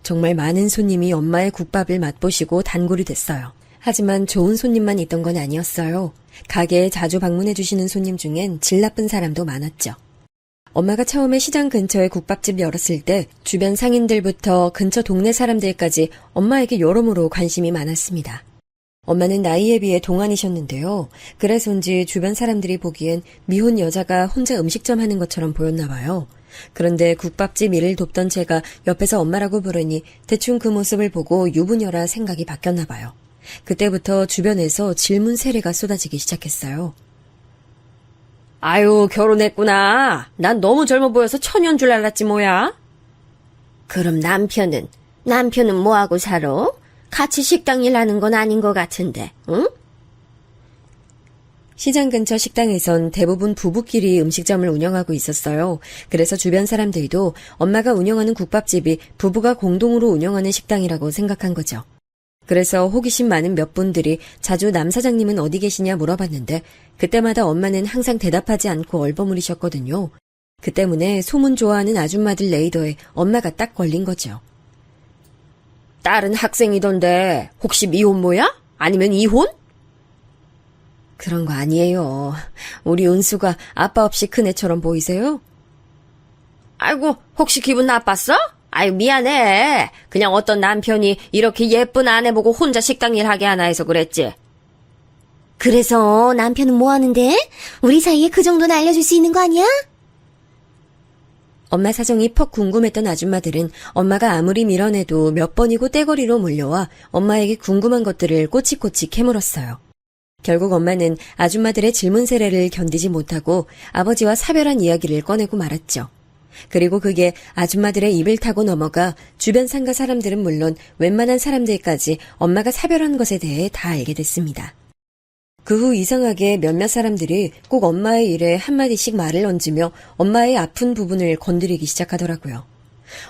정말 많은 손님이 엄마의 국밥을 맛보시고 단골이 됐어요. 하지만 좋은 손님만 있던 건 아니었어요. 가게에 자주 방문해 주시는 손님 중엔 질 나쁜 사람도 많았죠. 엄마가 처음에 시장 근처에 국밥집 열었을 때 주변 상인들부터 근처 동네 사람들까지 엄마에게 여러모로 관심이 많았습니다. 엄마는 나이에 비해 동안이셨는데요. 그래서인지 주변 사람들이 보기엔 미혼 여자가 혼자 음식점 하는 것처럼 보였나 봐요. 그런데 국밥집 일을 돕던 제가 옆에서 엄마라고 부르니 대충 그 모습을 보고 유부녀라 생각이 바뀌었나 봐요. 그때부터 주변에서 질문 세례가 쏟아지기 시작했어요. 아유, 결혼했구나. 난 너무 젊어 보여서 처녀인 줄 알았지 뭐야. 그럼 남편은 뭐하고 살아? 같이 식당 일하는 건 아닌 것 같은데, 응? 시장 근처 식당에선 대부분 부부끼리 음식점을 운영하고 있었어요. 그래서 주변 사람들도 엄마가 운영하는 국밥집이 부부가 공동으로 운영하는 식당이라고 생각한 거죠. 그래서 호기심 많은 몇 분들이 자주 남 사장님은 어디 계시냐 물어봤는데 그때마다 엄마는 항상 대답하지 않고 얼버무리셨거든요. 그 때문에 소문 좋아하는 아줌마들 레이더에 엄마가 딱 걸린 거죠. 딸은 학생이던데 혹시 미혼모야? 아니면 이혼? 그런 거 아니에요. 우리 은수가 아빠 없이 큰 애처럼 보이세요? 아이고, 혹시 기분 나빴어? 아유, 미안해. 그냥 어떤 남편이 이렇게 예쁜 아내 보고 혼자 식당 일 하게 하나 해서 그랬지. 그래서 남편은 뭐 하는데? 우리 사이에 그 정도는 알려줄 수 있는 거 아니야? 엄마 사정이 퍽 궁금했던 아줌마들은 엄마가 아무리 밀어내도 몇 번이고 떼거리로 몰려와 엄마에게 궁금한 것들을 꼬치꼬치 캐물었어요. 결국 엄마는 아줌마들의 질문 세례를 견디지 못하고 아버지와 사별한 이야기를 꺼내고 말았죠. 그리고 그게 아줌마들의 입을 타고 넘어가 주변 상가 사람들은 물론 웬만한 사람들까지 엄마가 사별한 것에 대해 다 알게 됐습니다. 그 후 이상하게 몇몇 사람들이 꼭 엄마의 일에 한마디씩 말을 얹으며 엄마의 아픈 부분을 건드리기 시작하더라고요.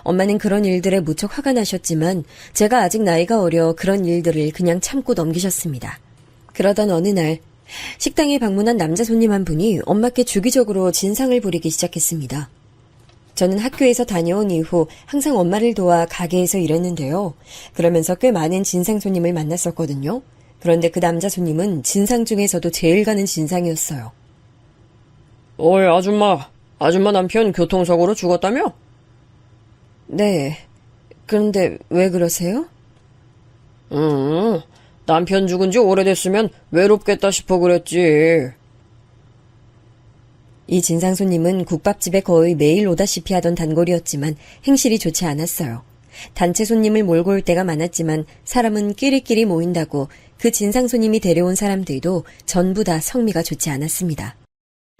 엄마는 그런 일들에 무척 화가 나셨지만 제가 아직 나이가 어려 그런 일들을 그냥 참고 넘기셨습니다. 그러던 어느 날 식당에 방문한 남자 손님 한 분이 엄마께 주기적으로 진상을 부리기 시작했습니다. 저는 학교에서 다녀온 이후 항상 엄마를 도와 가게에서 일했는데요. 그러면서 꽤 많은 진상 손님을 만났었거든요. 그런데 그 남자 손님은 진상 중에서도 제일 가는 진상이었어요. 어이, 아줌마. 아줌마 남편 교통사고로 죽었다며? 네. 그런데 왜 그러세요? 남편 죽은 지 오래됐으면 외롭겠다 싶어 그랬지. 이 진상 손님은 국밥집에 거의 매일 오다시피 하던 단골이었지만 행실이 좋지 않았어요. 단체 손님을 몰고 올 때가 많았지만 사람은 끼리끼리 모인다고 그 진상 손님이 데려온 사람들도 전부 다 성미가 좋지 않았습니다.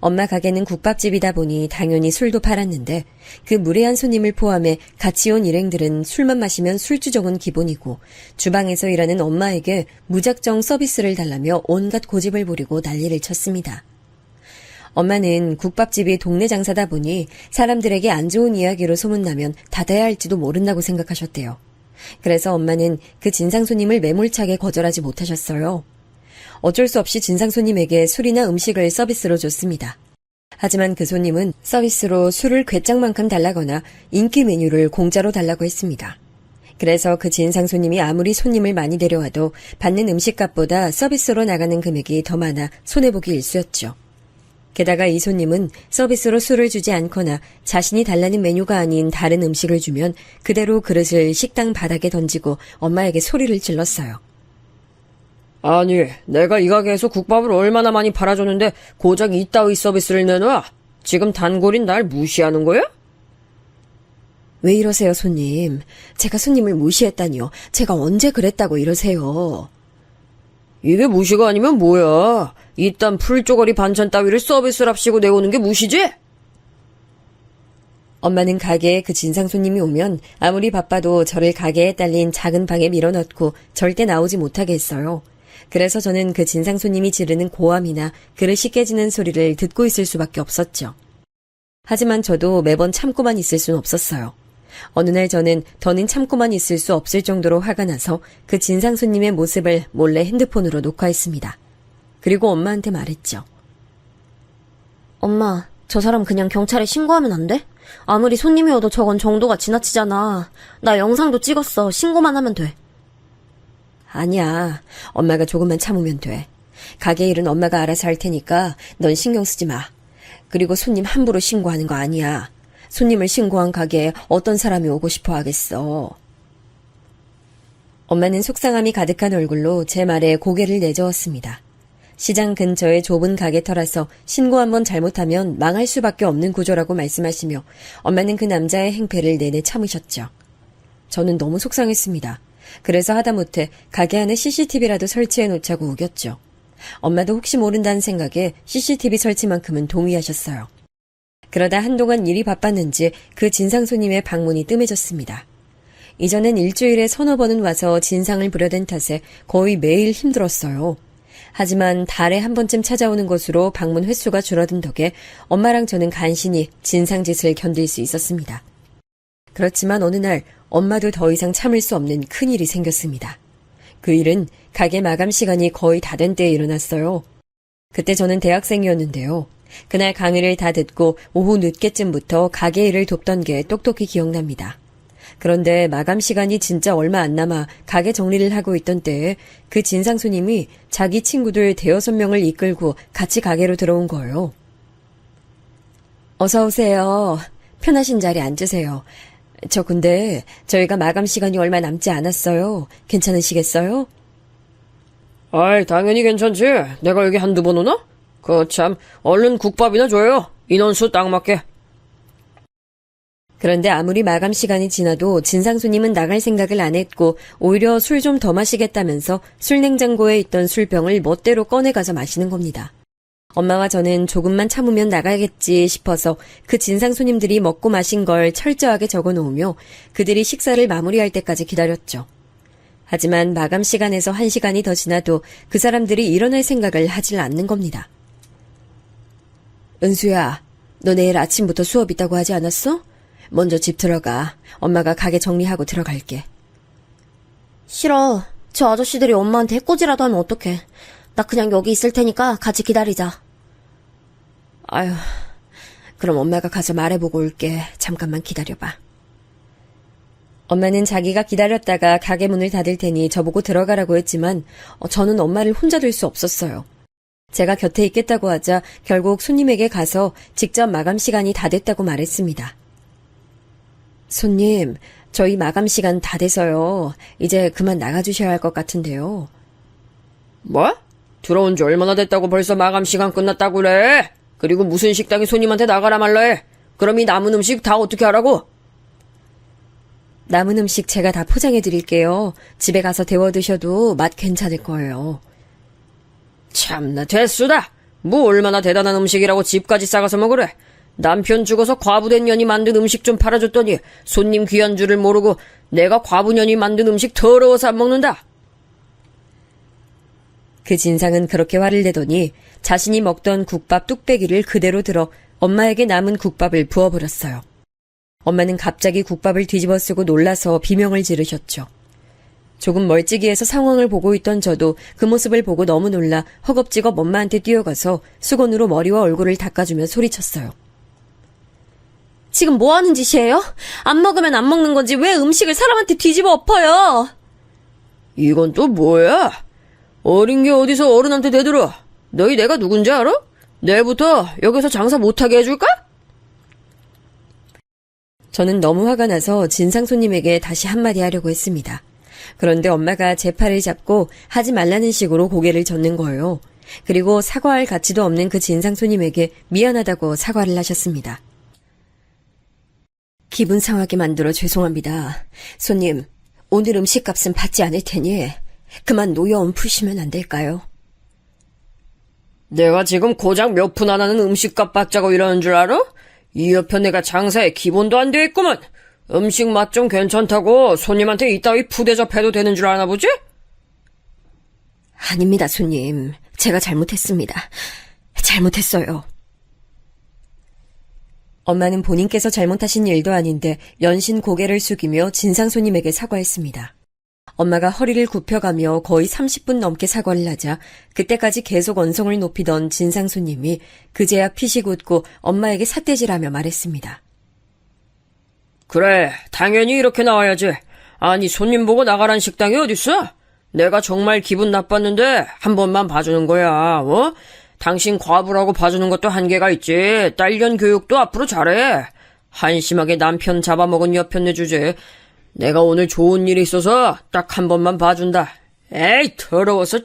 엄마 가게는 국밥집이다 보니 당연히 술도 팔았는데 그 무례한 손님을 포함해 같이 온 일행들은 술만 마시면 술주정은 기본이고 주방에서 일하는 엄마에게 무작정 서비스를 달라며 온갖 고집을 부리고 난리를 쳤습니다. 엄마는 국밥집이 동네 장사다 보니 사람들에게 안 좋은 이야기로 소문나면 닫아야 할지도 모른다고 생각하셨대요. 그래서 엄마는 그 진상 손님을 매몰차게 거절하지 못하셨어요. 어쩔 수 없이 진상 손님에게 술이나 음식을 서비스로 줬습니다. 하지만 그 손님은 서비스로 술을 괴짝만큼 달라거나 인기 메뉴를 공짜로 달라고 했습니다. 그래서 그 진상 손님이 아무리 손님을 많이 데려와도 받는 음식값보다 서비스로 나가는 금액이 더 많아 손해보기 일쑤였죠. 게다가 이 손님은 서비스로 술을 주지 않거나 자신이 달라는 메뉴가 아닌 다른 음식을 주면 그대로 그릇을 식당 바닥에 던지고 엄마에게 소리를 질렀어요. 아니, 내가 이 가게에서 국밥을 얼마나 많이 팔아줬는데 고작 이따위 서비스를 내놔? 지금 단골인 날 무시하는 거야? 왜 이러세요, 손님? 제가 손님을 무시했다니요. 제가 언제 그랬다고 이러세요. 이게 무시가 아니면 뭐야? 이딴 풀쪼가리 반찬 따위를 서비스랍시고 내오는 게 무시지? 엄마는 가게에 그 진상 손님이 오면 아무리 바빠도 저를 가게에 딸린 작은 방에 밀어넣고 절대 나오지 못하게 했어요. 그래서 저는 그 진상 손님이 지르는 고함이나 그릇이 깨지는 소리를 듣고 있을 수밖에 없었죠. 하지만 저도 매번 참고만 있을 순 없었어요. 어느 날 저는 더는 참고만 있을 수 없을 정도로 화가 나서 그 진상 손님의 모습을 몰래 핸드폰으로 녹화했습니다. 그리고 엄마한테 말했죠. 엄마, 저 사람 그냥 경찰에 신고하면 안 돼? 아무리 손님이 오도 저건 정도가 지나치잖아. 나 영상도 찍었어. 신고만 하면 돼. 아니야. 엄마가 조금만 참으면 돼. 가게 일은 엄마가 알아서 할 테니까 넌 신경 쓰지 마. 그리고 손님 함부로 신고하는 거 아니야. 손님을 신고한 가게에 어떤 사람이 오고 싶어 하겠어. 엄마는 속상함이 가득한 얼굴로 제 말에 고개를 내저었습니다. 시장 근처의 좁은 가게터라서 신고 한번 잘못하면 망할 수밖에 없는 구조라고 말씀하시며 엄마는 그 남자의 행패를 내내 참으셨죠. 저는 너무 속상했습니다. 그래서 하다못해 가게 안에 CCTV라도 설치해 놓자고 우겼죠. 엄마도 혹시 모른다는 생각에 CCTV 설치만큼은 동의하셨어요. 그러다 한동안 일이 바빴는지 그 진상 손님의 방문이 뜸해졌습니다. 이전엔 일주일에 서너 번은 와서 진상을 부려댄 탓에 거의 매일 힘들었어요. 하지만 달에 한 번쯤 찾아오는 것으로 방문 횟수가 줄어든 덕에 엄마랑 저는 간신히 진상짓을 견딜 수 있었습니다. 그렇지만 어느 날 엄마도 더 이상 참을 수 없는 큰일이 생겼습니다. 그 일은 가게 마감 시간이 거의 다 된 때에 일어났어요. 그때 저는 대학생이었는데요. 그날 강의를 다 듣고 오후 늦게쯤부터 가게 일을 돕던 게 똑똑히 기억납니다. 그런데 마감 시간이 진짜 얼마 안 남아 가게 정리를 하고 있던 때에 그 진상 손님이 자기 친구들 대여섯 명을 이끌고 같이 가게로 들어온 거예요. 어서 오세요. 편하신 자리에 앉으세요. 저 근데 저희가 마감 시간이 얼마 남지 않았어요. 괜찮으시겠어요? 아이, 당연히 괜찮지. 내가 여기 한두 번 오나? 참, 얼른 국밥이나 줘요. 인원수 딱 맞게. 그런데 아무리 마감 시간이 지나도 진상 손님은 나갈 생각을 안 했고 오히려 술 좀 더 마시겠다면서 술 냉장고에 있던 술병을 멋대로 꺼내가서 마시는 겁니다. 엄마와 저는 조금만 참으면 나가겠지 싶어서 그 진상 손님들이 먹고 마신 걸 철저하게 적어놓으며 그들이 식사를 마무리할 때까지 기다렸죠. 하지만 마감 시간에서 1시간이 더 지나도 그 사람들이 일어날 생각을 하질 않는 겁니다. 은수야, 너 내일 아침부터 수업 있다고 하지 않았어? 먼저 집 들어가. 엄마가 가게 정리하고 들어갈게. 싫어. 저 아저씨들이 엄마한테 해코지라도 하면 어떡해. 나 그냥 여기 있을 테니까 같이 기다리자. 아휴, 그럼 엄마가 가서 말해보고 올게. 잠깐만 기다려봐. 엄마는 자기가 기다렸다가 가게 문을 닫을 테니 저보고 들어가라고 했지만 저는 엄마를 혼자 둘 수 없었어요. 제가 곁에 있겠다고 하자 결국 손님에게 가서 직접 마감 시간이 다 됐다고 말했습니다. 손님, 저희 마감 시간 다 돼서요. 이제 그만 나가주셔야 할 것 같은데요. 뭐? 들어온 지 얼마나 됐다고 벌써 마감 시간 끝났다고 그래? 그리고 무슨 식당이 손님한테 나가라 말라 해? 그럼 이 남은 음식 다 어떻게 하라고? 남은 음식 제가 다 포장해 드릴게요. 집에 가서 데워 드셔도 맛 괜찮을 거예요. 참나 됐수다. 뭐 얼마나 대단한 음식이라고 집까지 싸가서 먹으래. 남편 죽어서 과부된 년이 만든 음식 좀 팔아줬더니 손님 귀한 줄을 모르고 내가 과부년이 만든 음식 더러워서 안 먹는다. 그 진상은 그렇게 화를 내더니 자신이 먹던 국밥 뚝배기를 그대로 들어 엄마에게 남은 국밥을 부어버렸어요. 엄마는 갑자기 국밥을 뒤집어 쓰고 놀라서 비명을 지르셨죠. 조금 멀찍이에서 상황을 보고 있던 저도 그 모습을 보고 너무 놀라 허겁지겁 엄마한테 뛰어가서 수건으로 머리와 얼굴을 닦아주며 소리쳤어요. 지금 뭐 하는 짓이에요? 안 먹으면 안 먹는 건지 왜 음식을 사람한테 뒤집어 엎어요? 이건 또 뭐야? 어린 게 어디서 어른한테 대들어? 너희 내가 누군지 알아? 내일부터 여기서 장사 못하게 해줄까? 저는 너무 화가 나서 진상 손님에게 다시 한마디 하려고 했습니다. 그런데 엄마가 제 팔을 잡고 하지 말라는 식으로 고개를 젓는 거예요. 그리고 사과할 가치도 없는 그 진상 손님에게 미안하다고 사과를 하셨습니다. 기분 상하게 만들어 죄송합니다. 손님, 오늘 음식값은 받지 않을 테니 그만 노여움 푸시면 안 될까요? 내가 지금 고작 몇 푼 안 하는 음식값 받자고 이러는 줄 알아? 이 옆에 내가 장사에 기본도 안 돼 있구먼. 음식 맛 좀 괜찮다고 손님한테 이따위 푸대접해도 되는 줄 아나 보지? 아닙니다, 손님. 제가 잘못했습니다. 잘못했어요. 엄마는 본인께서 잘못하신 일도 아닌데 연신 고개를 숙이며 진상 손님에게 사과했습니다. 엄마가 허리를 굽혀가며 거의 30분 넘게 사과를 하자 그때까지 계속 언성을 높이던 진상 손님이 그제야 피식 웃고 엄마에게 삿대질하며 말했습니다. 그래, 당연히 이렇게 나와야지. 아니, 손님 보고 나가란 식당이 어딨어? 내가 정말 기분 나빴는데 한 번만 봐주는 거야, 어? 당신 과부라고 봐주는 것도 한계가 있지. 딸년 교육도 앞으로 잘해. 한심하게 남편 잡아먹은 여편네 주제. 내가 오늘 좋은 일이 있어서 딱 한 번만 봐준다. 에이, 더러워서.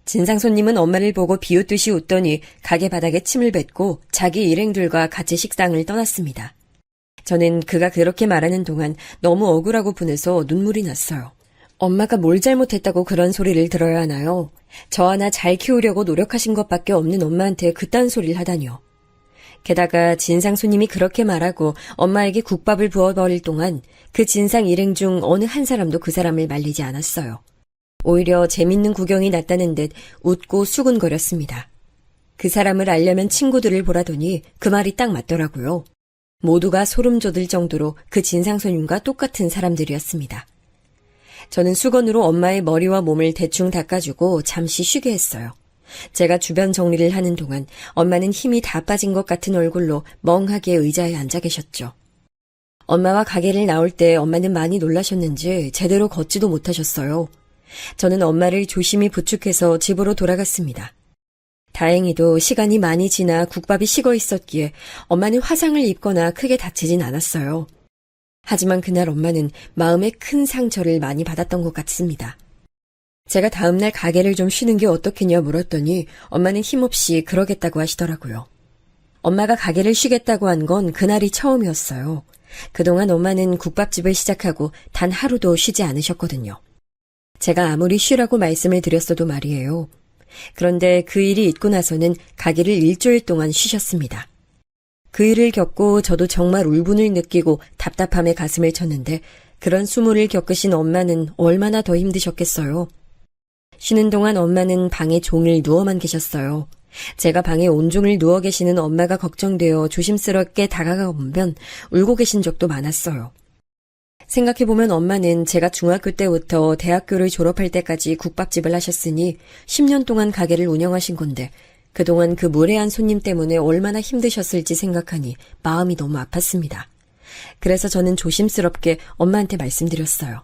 진상 손님은 엄마를 보고 비웃듯이 웃더니 가게 바닥에 침을 뱉고 자기 일행들과 같이 식당을 떠났습니다. 저는 그가 그렇게 말하는 동안 너무 억울하고 분해서 눈물이 났어요. 엄마가 뭘 잘못했다고 그런 소리를 들어야 하나요? 저 하나 잘 키우려고 노력하신 것밖에 없는 엄마한테 그딴 소리를 하다니요. 게다가 진상 손님이 그렇게 말하고 엄마에게 국밥을 부어버릴 동안 그 진상 일행 중 어느 한 사람도 그 사람을 말리지 않았어요. 오히려 재밌는 구경이 났다는 듯 웃고 수군거렸습니다. 그 사람을 알려면 친구들을 보라더니 그 말이 딱 맞더라고요. 모두가 소름 돋을 정도로 그 진상 손님과 똑같은 사람들이었습니다. 저는 수건으로 엄마의 머리와 몸을 대충 닦아주고 잠시 쉬게 했어요. 제가 주변 정리를 하는 동안 엄마는 힘이 다 빠진 것 같은 얼굴로 멍하게 의자에 앉아 계셨죠. 엄마와 가게를 나올 때 엄마는 많이 놀라셨는지 제대로 걷지도 못하셨어요. 저는 엄마를 조심히 부축해서 집으로 돌아갔습니다. 다행히도 시간이 많이 지나 국밥이 식어 있었기에 엄마는 화상을 입거나 크게 다치진 않았어요. 하지만 그날 엄마는 마음에 큰 상처를 많이 받았던 것 같습니다. 제가 다음날 가게를 좀 쉬는 게 어떻겠냐 물었더니 엄마는 힘없이 그러겠다고 하시더라고요. 엄마가 가게를 쉬겠다고 한 건 그날이 처음이었어요. 그동안 엄마는 국밥집을 시작하고 단 하루도 쉬지 않으셨거든요. 제가 아무리 쉬라고 말씀을 드렸어도 말이에요. 그런데 그 일이 있고 나서는 가게를 일주일 동안 쉬셨습니다. 그 일을 겪고 저도 정말 울분을 느끼고 답답함에 가슴을 쳤는데 그런 수모를 겪으신 엄마는 얼마나 더 힘드셨겠어요. 쉬는 동안 엄마는 방에 종일 누워만 계셨어요. 제가 방에 온종일 누워 계시는 엄마가 걱정되어 조심스럽게 다가가 보면 울고 계신 적도 많았어요. 생각해보면 엄마는 제가 중학교 때부터 대학교를 졸업할 때까지 국밥집을 하셨으니 10년 동안 가게를 운영하신 건데 그동안 그 무례한 손님 때문에 얼마나 힘드셨을지 생각하니 마음이 너무 아팠습니다. 그래서 저는 조심스럽게 엄마한테 말씀드렸어요.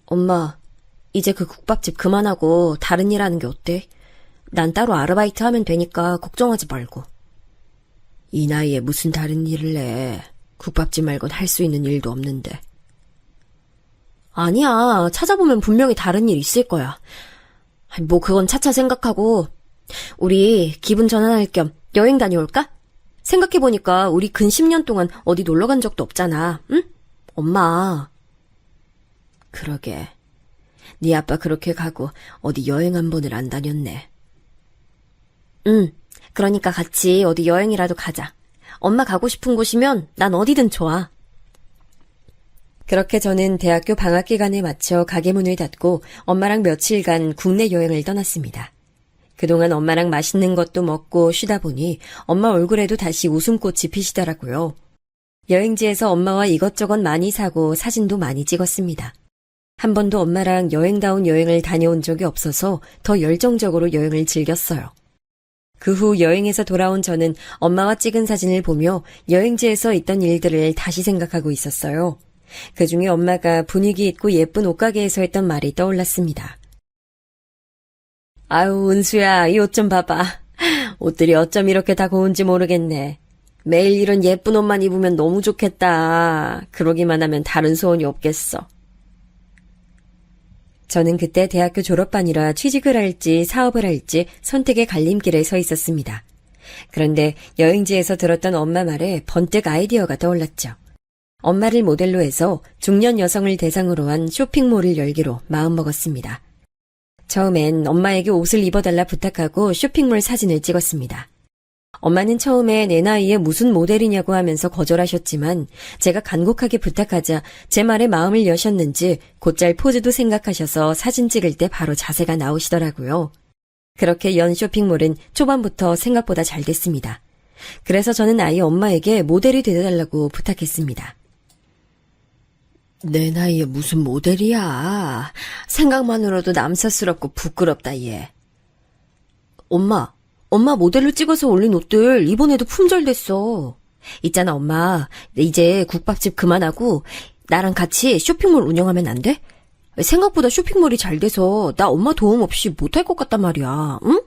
엄마, 이제 그 국밥집 그만하고 다른 일 하는 게 어때? 난 따로 아르바이트 하면 되니까 걱정하지 말고. 이 나이에 무슨 다른 일을 해. 국밥집 말곤 할 수 있는 일도 없는데. 아니야. 찾아보면 분명히 다른 일 있을 거야. 뭐 그건 차차 생각하고. 우리 기분 전환할 겸 여행 다녀올까? 생각해보니까 우리 근 10년 동안 어디 놀러 간 적도 없잖아. 응? 엄마. 그러게. 네 아빠 그렇게 가고 어디 여행 한 번을 안 다녔네. 응. 그러니까 같이 어디 여행이라도 가자. 엄마 가고 싶은 곳이면 난 어디든 좋아. 그렇게 저는 대학교 방학 기간에 맞춰 가게 문을 닫고 엄마랑 며칠간 국내 여행을 떠났습니다. 그동안 엄마랑 맛있는 것도 먹고 쉬다 보니 엄마 얼굴에도 다시 웃음꽃이 피시더라고요. 여행지에서 엄마와 이것저것 많이 사고 사진도 많이 찍었습니다. 한 번도 엄마랑 여행다운 여행을 다녀온 적이 없어서 더 열정적으로 여행을 즐겼어요. 그 후 여행에서 돌아온 저는 엄마와 찍은 사진을 보며 여행지에서 있던 일들을 다시 생각하고 있었어요. 그중에 엄마가 분위기 있고 예쁜 옷가게에서 했던 말이 떠올랐습니다. 아유, 은수야, 이 옷 좀 봐봐. 옷들이 어쩜 이렇게 다 고운지 모르겠네. 매일 이런 예쁜 옷만 입으면 너무 좋겠다. 그러기만 하면 다른 소원이 없겠어. 저는 그때 대학교 졸업반이라 취직을 할지 사업을 할지 선택의 갈림길에 서 있었습니다. 그런데 여행지에서 들었던 엄마 말에 번뜩 아이디어가 떠올랐죠. 엄마를 모델로 해서 중년 여성을 대상으로 한 쇼핑몰을 열기로 마음먹었습니다. 처음엔 엄마에게 옷을 입어달라 부탁하고 쇼핑몰 사진을 찍었습니다. 엄마는 처음에 내 나이에 무슨 모델이냐고 하면서 거절하셨지만 제가 간곡하게 부탁하자 제 말에 마음을 여셨는지 곧잘 포즈도 생각하셔서 사진 찍을 때 바로 자세가 나오시더라고요. 그렇게 연 쇼핑몰은 초반부터 생각보다 잘 됐습니다. 그래서 저는 아예 엄마에게 모델이 되어달라고 부탁했습니다. 내 나이에 무슨 모델이야. 생각만으로도 남사스럽고 부끄럽다 얘. 엄마 모델로 찍어서 올린 옷들 이번에도 품절됐어. 있잖아 엄마, 이제 국밥집 그만하고 나랑 같이 쇼핑몰 운영하면 안 돼? 생각보다 쇼핑몰이 잘 돼서 나 엄마 도움 없이 못할 것 같단 말이야. 응?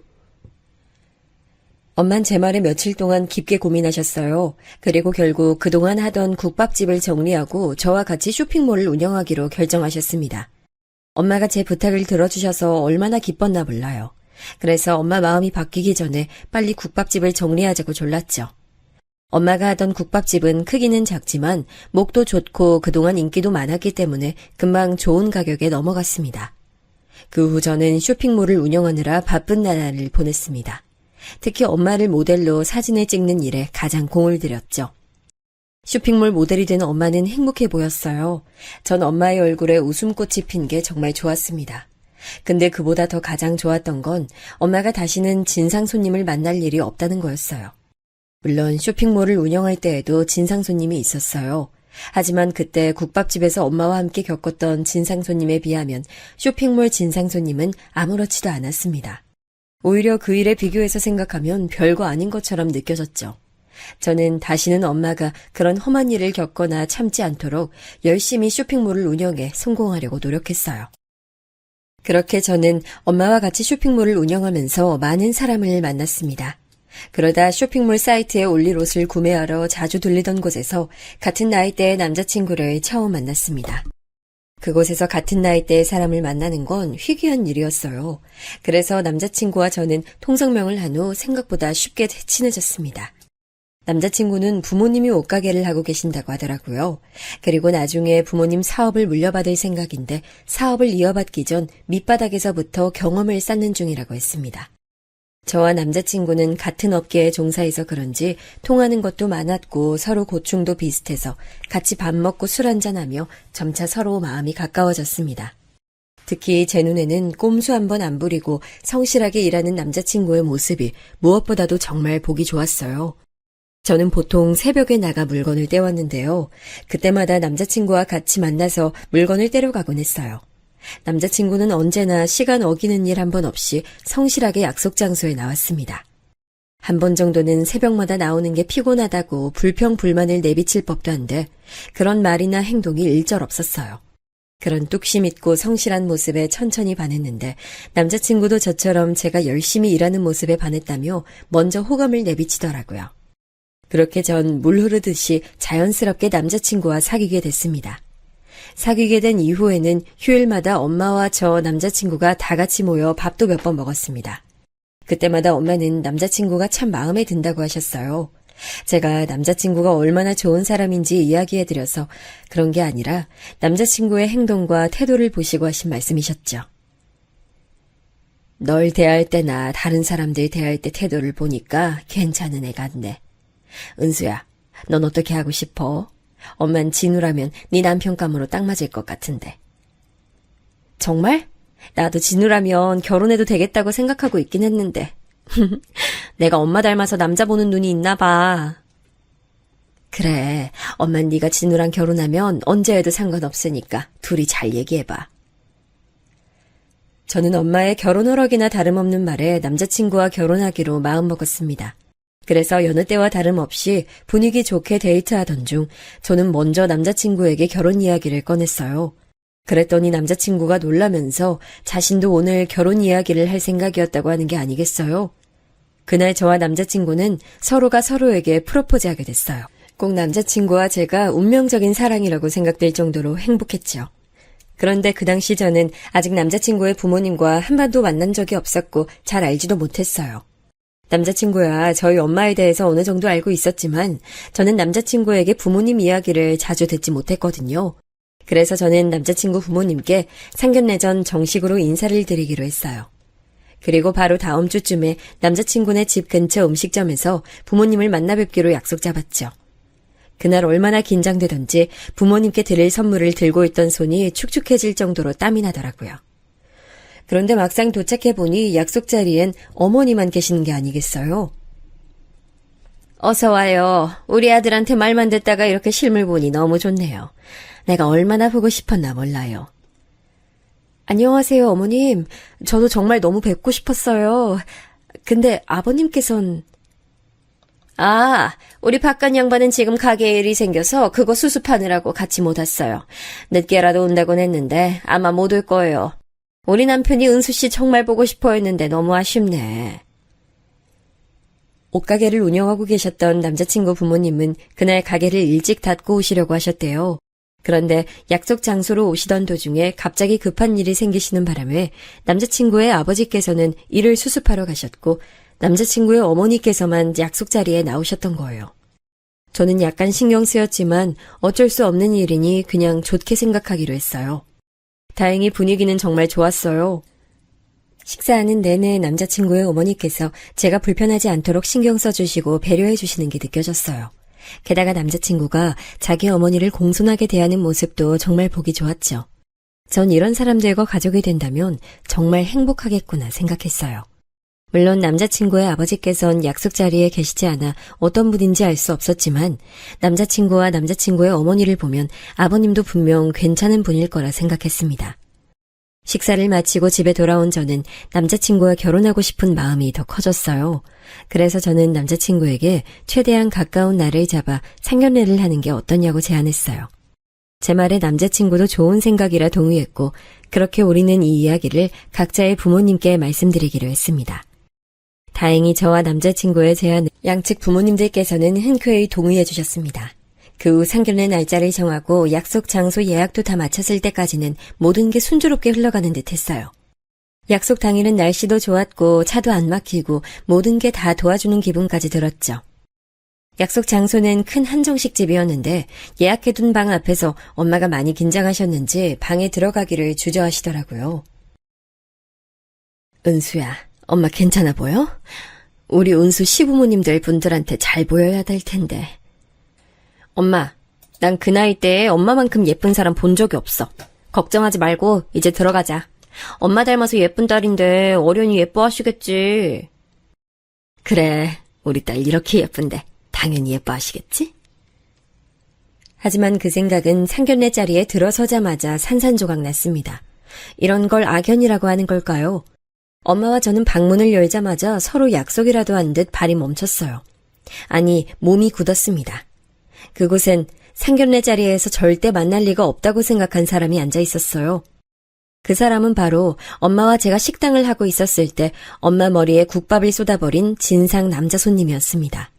엄만 제 말에 며칠 동안 깊게 고민하셨어요. 그리고 결국 그동안 하던 국밥집을 정리하고 저와 같이 쇼핑몰을 운영하기로 결정하셨습니다. 엄마가 제 부탁을 들어주셔서 얼마나 기뻤나 몰라요. 그래서 엄마 마음이 바뀌기 전에 빨리 국밥집을 정리하자고 졸랐죠. 엄마가 하던 국밥집은 크기는 작지만 목도 좋고 그동안 인기도 많았기 때문에 금방 좋은 가격에 넘어갔습니다. 그 후 저는 쇼핑몰을 운영하느라 바쁜 나날을 보냈습니다. 특히 엄마를 모델로 사진을 찍는 일에 가장 공을 들였죠. 쇼핑몰 모델이 된 엄마는 행복해 보였어요. 전 엄마의 얼굴에 웃음꽃이 핀 게 정말 좋았습니다. 근데 그보다 더 가장 좋았던 건 엄마가 다시는 진상 손님을 만날 일이 없다는 거였어요. 물론 쇼핑몰을 운영할 때에도 진상 손님이 있었어요. 하지만 그때 국밥집에서 엄마와 함께 겪었던 진상 손님에 비하면 쇼핑몰 진상 손님은 아무렇지도 않았습니다. 오히려 그 일에 비교해서 생각하면 별거 아닌 것처럼 느껴졌죠. 저는 다시는 엄마가 그런 험한 일을 겪거나 참지 않도록 열심히 쇼핑몰을 운영해 성공하려고 노력했어요. 그렇게 저는 엄마와 같이 쇼핑몰을 운영하면서 많은 사람을 만났습니다. 그러다 쇼핑몰 사이트에 올릴 옷을 구매하러 자주 들리던 곳에서 같은 나이대의 남자친구를 처음 만났습니다. 그곳에서 같은 나이대의 사람을 만나는 건 희귀한 일이었어요. 그래서 남자친구와 저는 통성명을 한 후 생각보다 쉽게 친해졌습니다. 남자친구는 부모님이 옷가게를 하고 계신다고 하더라고요. 그리고 나중에 부모님 사업을 물려받을 생각인데 사업을 이어받기 전 밑바닥에서부터 경험을 쌓는 중이라고 했습니다. 저와 남자친구는 같은 업계에 종사해서 그런지 통하는 것도 많았고 서로 고충도 비슷해서 같이 밥 먹고 술 한잔하며 점차 서로 마음이 가까워졌습니다. 특히 제 눈에는 꼼수 한 번 안 부리고 성실하게 일하는 남자친구의 모습이 무엇보다도 정말 보기 좋았어요. 저는 보통 새벽에 나가 물건을 떼왔는데요. 그때마다 남자친구와 같이 만나서 물건을 떼려가곤 했어요. 남자친구는 언제나 시간 어기는 일 한 번 없이 성실하게 약속 장소에 나왔습니다. 한 번 정도는 새벽마다 나오는 게 피곤하다고 불평불만을 내비칠 법도 한데 그런 말이나 행동이 일절 없었어요. 그런 뚝심 있고 성실한 모습에 천천히 반했는데 남자친구도 저처럼 제가 열심히 일하는 모습에 반했다며 먼저 호감을 내비치더라고요. 그렇게 전 물 흐르듯이 자연스럽게 남자친구와 사귀게 됐습니다. 사귀게 된 이후에는 휴일마다 엄마와 저 남자친구가 다 같이 모여 밥도 몇 번 먹었습니다. 그때마다 엄마는 남자친구가 참 마음에 든다고 하셨어요. 제가 남자친구가 얼마나 좋은 사람인지 이야기해드려서 그런 게 아니라 남자친구의 행동과 태도를 보시고 하신 말씀이셨죠. 널 대할 때나 다른 사람들 대할 때 태도를 보니까 괜찮은 애 같네. 은수야, 넌 어떻게 하고 싶어? 엄만 진우라면 네 남편감으로 딱 맞을 것 같은데. 정말? 나도 진우라면 결혼해도 되겠다고 생각하고 있긴 했는데. 내가 엄마 닮아서 남자 보는 눈이 있나 봐. 그래, 엄만 네가 진우랑 결혼하면 언제 해도 상관없으니까 둘이 잘 얘기해봐. 저는 엄마의 결혼 허락이나 다름없는 말에 남자친구와 결혼하기로 마음먹었습니다. 그래서 여느 때와 다름없이 분위기 좋게 데이트하던 중 저는 먼저 남자친구에게 결혼 이야기를 꺼냈어요. 그랬더니 남자친구가 놀라면서 자신도 오늘 결혼 이야기를 할 생각이었다고 하는 게 아니겠어요? 그날 저와 남자친구는 서로가 서로에게 프로포즈하게 됐어요. 꼭 남자친구와 제가 운명적인 사랑이라고 생각될 정도로 행복했죠. 그런데 그 당시 저는 아직 남자친구의 부모님과 한 번도 만난 적이 없었고 잘 알지도 못했어요. 남자친구야 저희 엄마에 대해서 어느 정도 알고 있었지만 저는 남자친구에게 부모님 이야기를 자주 듣지 못했거든요. 그래서 저는 남자친구 부모님께 상견례 전 정식으로 인사를 드리기로 했어요. 그리고 바로 다음 주쯤에 남자친구네 집 근처 음식점에서 부모님을 만나 뵙기로 약속 잡았죠. 그날 얼마나 긴장되던지 부모님께 드릴 선물을 들고 있던 손이 축축해질 정도로 땀이 나더라고요. 그런데 막상 도착해보니 약속 자리엔 어머니만 계시는 게 아니겠어요? 어서 와요. 우리 아들한테 말만 듣다가 이렇게 실물 보니 너무 좋네요. 내가 얼마나 보고 싶었나 몰라요. 안녕하세요, 어머님. 저도 정말 너무 뵙고 싶었어요. 근데 아버님께선... 아, 우리 박간 양반은 지금 가게에 일이 생겨서 그거 수습하느라고 같이 못 왔어요. 늦게라도 온다곤 했는데 아마 못 올 거예요. 우리 남편이 은수 씨 정말 보고 싶어 했는데 너무 아쉽네. 옷가게를 운영하고 계셨던 남자친구 부모님은 그날 가게를 일찍 닫고 오시려고 하셨대요. 그런데 약속 장소로 오시던 도중에 갑자기 급한 일이 생기시는 바람에 남자친구의 아버지께서는 일을 수습하러 가셨고 남자친구의 어머니께서만 약속 자리에 나오셨던 거예요. 저는 약간 신경 쓰였지만 어쩔 수 없는 일이니 그냥 좋게 생각하기로 했어요. 다행히 분위기는 정말 좋았어요. 식사하는 내내 남자친구의 어머니께서 제가 불편하지 않도록 신경 써주시고 배려해 주시는 게 느껴졌어요. 게다가 남자친구가 자기 어머니를 공손하게 대하는 모습도 정말 보기 좋았죠. 전 이런 사람들과 가족이 된다면 정말 행복하겠구나 생각했어요. 물론 남자친구의 아버지께선 약속 자리에 계시지 않아 어떤 분인지 알 수 없었지만 남자친구와 남자친구의 어머니를 보면 아버님도 분명 괜찮은 분일 거라 생각했습니다. 식사를 마치고 집에 돌아온 저는 남자친구와 결혼하고 싶은 마음이 더 커졌어요. 그래서 저는 남자친구에게 최대한 가까운 날을 잡아 상견례를 하는 게 어떠냐고 제안했어요. 제 말에 남자친구도 좋은 생각이라 동의했고 그렇게 우리는 이 이야기를 각자의 부모님께 말씀드리기로 했습니다. 다행히 저와 남자친구의 제안을 양측 부모님들께서는 흔쾌히 동의해 주셨습니다. 그 후 상견례 날짜를 정하고 약속 장소 예약도 다 마쳤을 때까지는 모든 게 순조롭게 흘러가는 듯 했어요. 약속 당일은 날씨도 좋았고 차도 안 막히고 모든 게 다 도와주는 기분까지 들었죠. 약속 장소는 큰 한정식 집이었는데 예약해둔 방 앞에서 엄마가 많이 긴장하셨는지 방에 들어가기를 주저하시더라고요. 은수야, 엄마 괜찮아 보여? 우리 은수 시부모님들 분들한테 잘 보여야 될 텐데. 엄마, 난 그 나이 때에 엄마만큼 예쁜 사람 본 적이 없어. 걱정하지 말고 이제 들어가자. 엄마 닮아서 예쁜 딸인데 어련히 예뻐하시겠지. 그래, 우리 딸 이렇게 예쁜데 당연히 예뻐하시겠지? 하지만 그 생각은 상견례 자리에 들어서자마자 산산조각 났습니다. 이런 걸 악연이라고 하는 걸까요? 엄마와 저는 방문을 열자마자 서로 약속이라도 한 듯 발이 멈췄어요. 아니, 몸이 굳었습니다. 그곳엔 상견례 자리에서 절대 만날 리가 없다고 생각한 사람이 앉아 있었어요. 그 사람은 바로 엄마와 제가 식당을 하고 있었을 때 엄마 머리에 국밥을 쏟아버린 진상 남자 손님이었습니다.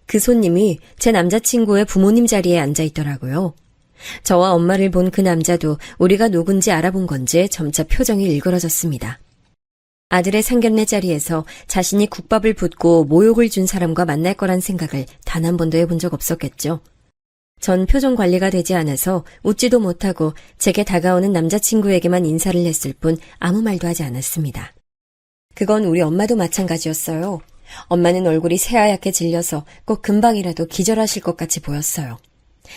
그 손님이 제 남자친구의 부모님 자리에 앉아 있더라고요. 저와 엄마를 본 그 남자도 우리가 누군지 알아본 건지 점차 표정이 일그러졌습니다. 아들의 상견례 자리에서 자신이 국밥을 붓고 모욕을 준 사람과 만날 거란 생각을 단 한 번도 해본 적 없었겠죠. 전 표정 관리가 되지 않아서 웃지도 못하고 제게 다가오는 남자친구에게만 인사를 했을 뿐 아무 말도 하지 않았습니다. 그건 우리 엄마도 마찬가지였어요. 엄마는 얼굴이 새하얗게 질려서 꼭 금방이라도 기절하실 것 같이 보였어요.